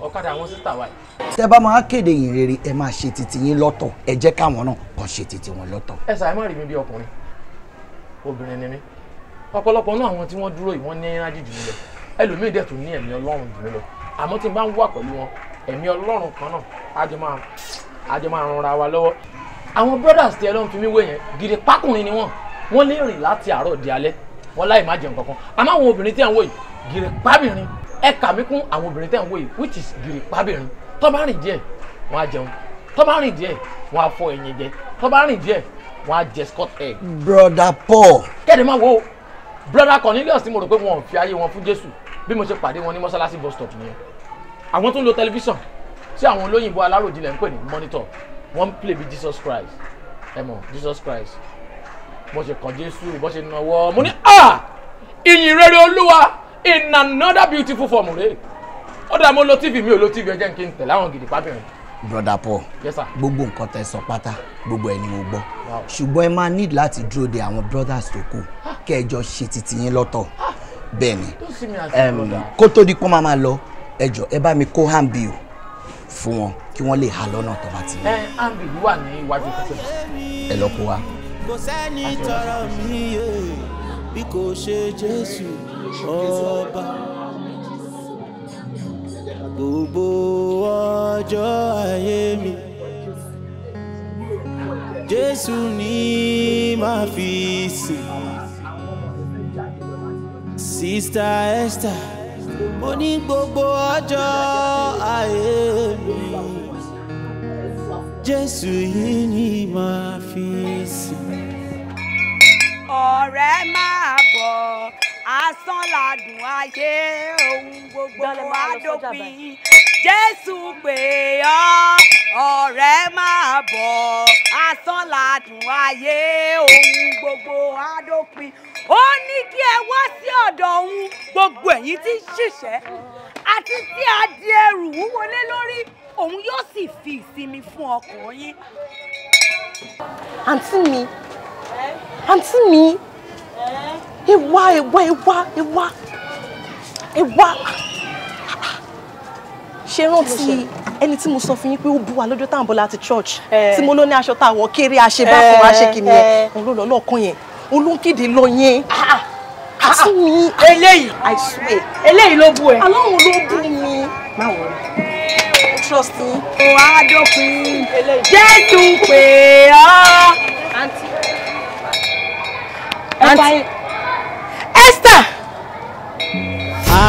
ọ̀kadà àwọn sísá wa. Tẹ́ bá máa kéde yìn rere ẹ máa ṣe titi yín lọ́tọ̀ ẹ jẹ́ káwọn náà kàn ṣe titi wọn lọ́tọ̀. ẹ sà ẹ má rí mi bí ọkùnrin obìnrin ni mí ọ̀pọ̀lọpọ̀ náà àwọn tí wọ́n dúró yìí wọ́n ní ẹnájì jù mí lọ ẹlòmíì dẹ̀ tún ní ẹ̀mí Ọlọ́run jù mí lọ àmọ́ tí n bá ń wà pẹ̀lú wọn ẹ̀mí Ọlọ́run kan náà á jọ máa ranra wa lọ́wọ́ àwọn brothers tí Ọlọ́run fi mí wé yẹn gidi pákùnrin ni wọ́n lè rìn láti àárọ̀ di alẹ́ wọ́n láì má jẹun kankan àmọ́ àwọn obìnrin tí à ń wò yìí gidi pábìnrin ẹ kà mí kún àwọn obìnrin tí à ń wò yìí which is gidi pábìnrin tó bá rìn díẹ̀ wọ́n á jẹun tó bá rìn díẹ̀ wọ́n á fọ ẹ̀yìn jẹ tó bá rìn díẹ̀ wọ́n á jẹ scott egg. Brother Paul. kẹ́ẹ̀dẹ̀ máa wo brother Cornelius tí mo rò pé wọn ò fi ayé wọn fún Jésù bí mo ṣe pàdé wọn ní mọ́sálásí bus stop nìyẹn àwọn tó ń lo tẹlifíṣàn tí àwọn olóyìnbó aláròjinlẹ̀ ń pè ní monitor wọ́n ń play bí Jesus Christ ẹ mọ̀ Jesus Christ bó ṣe kàn Jésù bó ṣe náwó mo ní ìyìn rere Olúwa in another beautiful form rẹ̀ ó dà mo lo TV mi ò lo TV ẹ jẹ́ kí n tẹ̀lé àwọn gidi pábìrin. Brother Paul, yes sir. Gbogbo nǹkan tẹ́ sọ pátá gbogbo ẹ̀ ni mo gbọ́ ṣùgbọ́n ẹ máa need láti dúró de àwọn brothers tó kù kẹ́ ẹ jọ ṣe titi yín lọ́tọ̀ bẹ́ẹ̀ ni kó tó di pọ́n máa lọ ẹ jọ ẹ bá mi kó handbill fún wọn kí wọ́n lè há lọ́nà tó bá ti ní. handbill wà ní iwájú kọ́tẹ́. ẹ lọ kó wa. kò sẹ́ni tọrọ mi yé bí kò ṣe Jésù ọba gbogbo ọjọ́ ayé mi Jésù ni màá fi sìn. Sister Esther mo ní gbogbo ọjọ́ ayé mi Jésù yìí ni màá fi sìn. ọ̀rẹ́ máa bọ̀ asán ládùn ayé ohun gbogbo adópin Jésù pè ọ́ ọ̀rẹ́ máa bọ̀ asán ládùn ayé ohun gbogbo adópin ó ní kí ẹ wá sí ọ̀dọ̀ òun gbogbo ẹ̀yin tí ń ṣiṣẹ́ àti tí a di ẹrù wúwo lé lórí òun yóò sì fi ìsinmi fún ọkàn yín. àǹtí mi ewa ṣe rántí ẹni tí mo sọ fún yín pé ó bú wa lọ́jọ́ tá à ń bọ̀ láti church tí mo ló ní aṣọ tá a wọ̀ kéré àṣebákan àṣekìnì yẹn òun ló lọ lọ́ọ̀kan yẹn olóńkéde lọ yẹn àti mi eléyìí I swear eléyìí ló bú ẹ aláwọn ló bú mi má wọrí trust me. ó wá dópin Jésù pè ọ́. àǹtí Esther.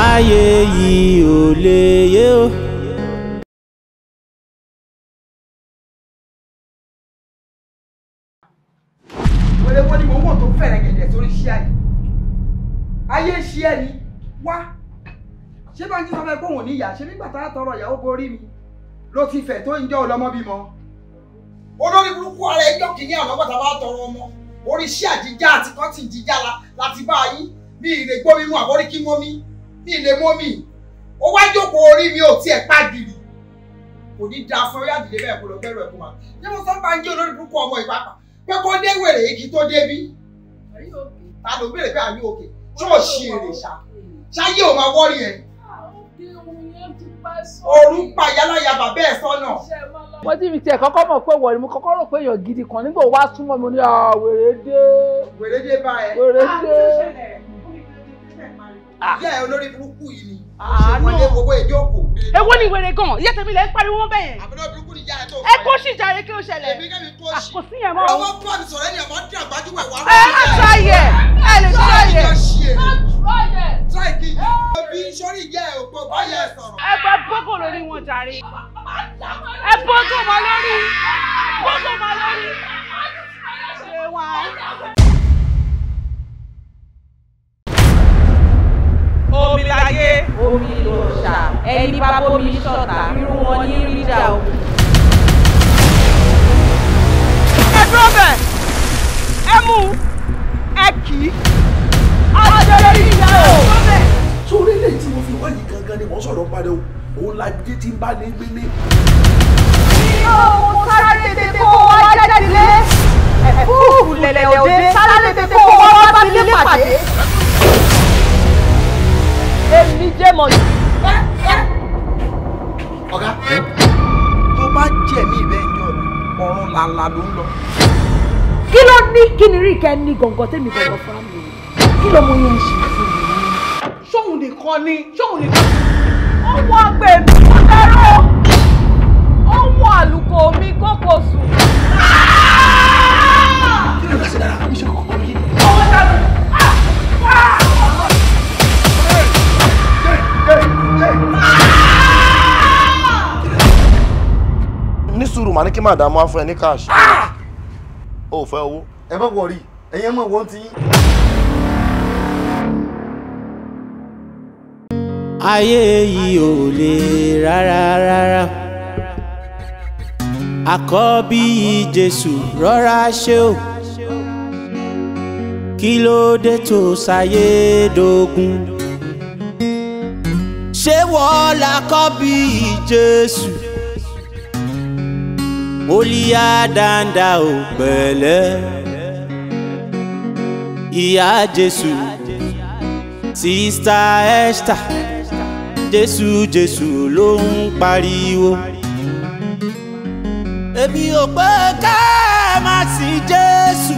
ayé yìí ò lè yé o. wọ́n ní mo wọ́n tó fẹ̀rẹ̀ gẹ̀dẹ̀ sórí iṣẹ́ àyè ayé ń ṣe ẹni wá ṣé bá ń jí sọfẹ́ gbóhùn níyà ṣe nígbà tá a tọrọ ìyàwó borí mi ló ti fẹ̀ tó ń jẹ́ ọlọ́mọ bímọ. olórí burúkú ara ẹjọ́ kìíní àná bàtà bá tọrọ ọmọ orí iṣẹ́ àjíjá àti kọ́tì jíjá láti bá yín bí ìrè gbómi mú àbórí kí mọ́mí bí ilé mọ́mí ó wá jókòó orí mi ò tiẹ̀ pàgìrì kò ní da fún ọyá àdìlé bẹ́ẹ̀ kó lọ bẹ́rù ẹ̀kú máa ní mo sọ bá ń jẹ́ olórí burúkú ọmọ ìpapà pé kó dé wèrè igi tó débí ta ló béèrè pé àyè òkè tí ò ṣe èrè ṣáyé ò máa wọ́rí ẹ̀ òru pa yálàyà bàbá ẹ̀ sọ́nà. wọ́n ti fi tiẹ̀ kọ́kọ́ mọ̀ pé wọ̀nyí mo kọ́kọ́ rò pé èèyàn gidi kan nígbà wá súnmọ́ mi ní wèrè dé. wèrè dé bá ẹ. wèrè dé. ìyá ẹ olórí burúkú yìí ni wọlé gbogbo ìjókòó. èwo ni wèrè gan ìyá tèmi lè ń pariwo wọn bẹ́ẹ̀. àbúrò burúkú ni ìyá ẹ tó. ẹ kó sì jàre kí ó ṣẹlẹ̀. èmi kẹ́mi kó sì. kò sí yẹn mọ́. ọwọ́ bá mi sọ̀rọ̀ ẹni àmọ́ dí àgbájúmọ̀ ìwà. ẹ á ṣàyẹ̀ ẹ lè ṣàyẹ̀. tíráìkì bí sọ́rí ìyá ẹ òpó báyẹ̀ sọ̀rọ̀. ẹ bá bọ́gò lórí wọn jàre. ẹ bọ́gò mọ́ lórí. bọ́gò mọ́ lórí. ṣé wàá. omi láyé omi lòṣà ẹni bá bómi ṣọ̀tá irú wọn ní ríjà o. ẹ dúró bẹ̀ ẹ mú un. kì í àjẹrí ìyá o. sórí ilé tí mo fi wá yìí gangan ni wọ́n sọ̀rọ̀ parí o òun la jẹ́ tí ń bá ní gbélé. mo sáré tètè kó wá jáde lé ẹ̀fúùfù lẹ̀lẹ̀ òde sáré tètè kó wá bá mi lé pàdé. èmi jẹ́ mọ̀ ní. ọ̀gá tó bá jẹ̀mí ìbẹ́ ìjọ ọ̀run làlà ló ń lọ. kí ló ní kí ni rí kẹ́ ní gọ̀ǹgọ̀ tẹ́mi gbọ̀ngàn fúnra mi kí ló mú yẹn ṣe fún mi. ṣóhun nìkan ni ṣóhun nìkan. ọmọ àgbẹ̀ mi kò dárò ọmọ àlùkò mi kókò sùn. kí ló dá sí dára àbí ṣe kọ̀ọ̀kan mi. ọwọ́ dàbí. ní sùúrù màá ní kí màdàmú á fún ẹ ní cash. ó fẹ́ owó. ẹ má wọrí ẹ̀yin mọ̀ wọ́n ti yín. ayé yìí ò lè rárá àkọ́bí Jésù rọra ṣe o kí ló dé tó ṣayé dógún ṣé wọ́n làkọ́bí Jésù olíyá dáńdá ò pẹ̀lẹ́ ìyá Jésù sista Esther Jésù ló ń pariwo. Èmi ò pé ká má sí Jésù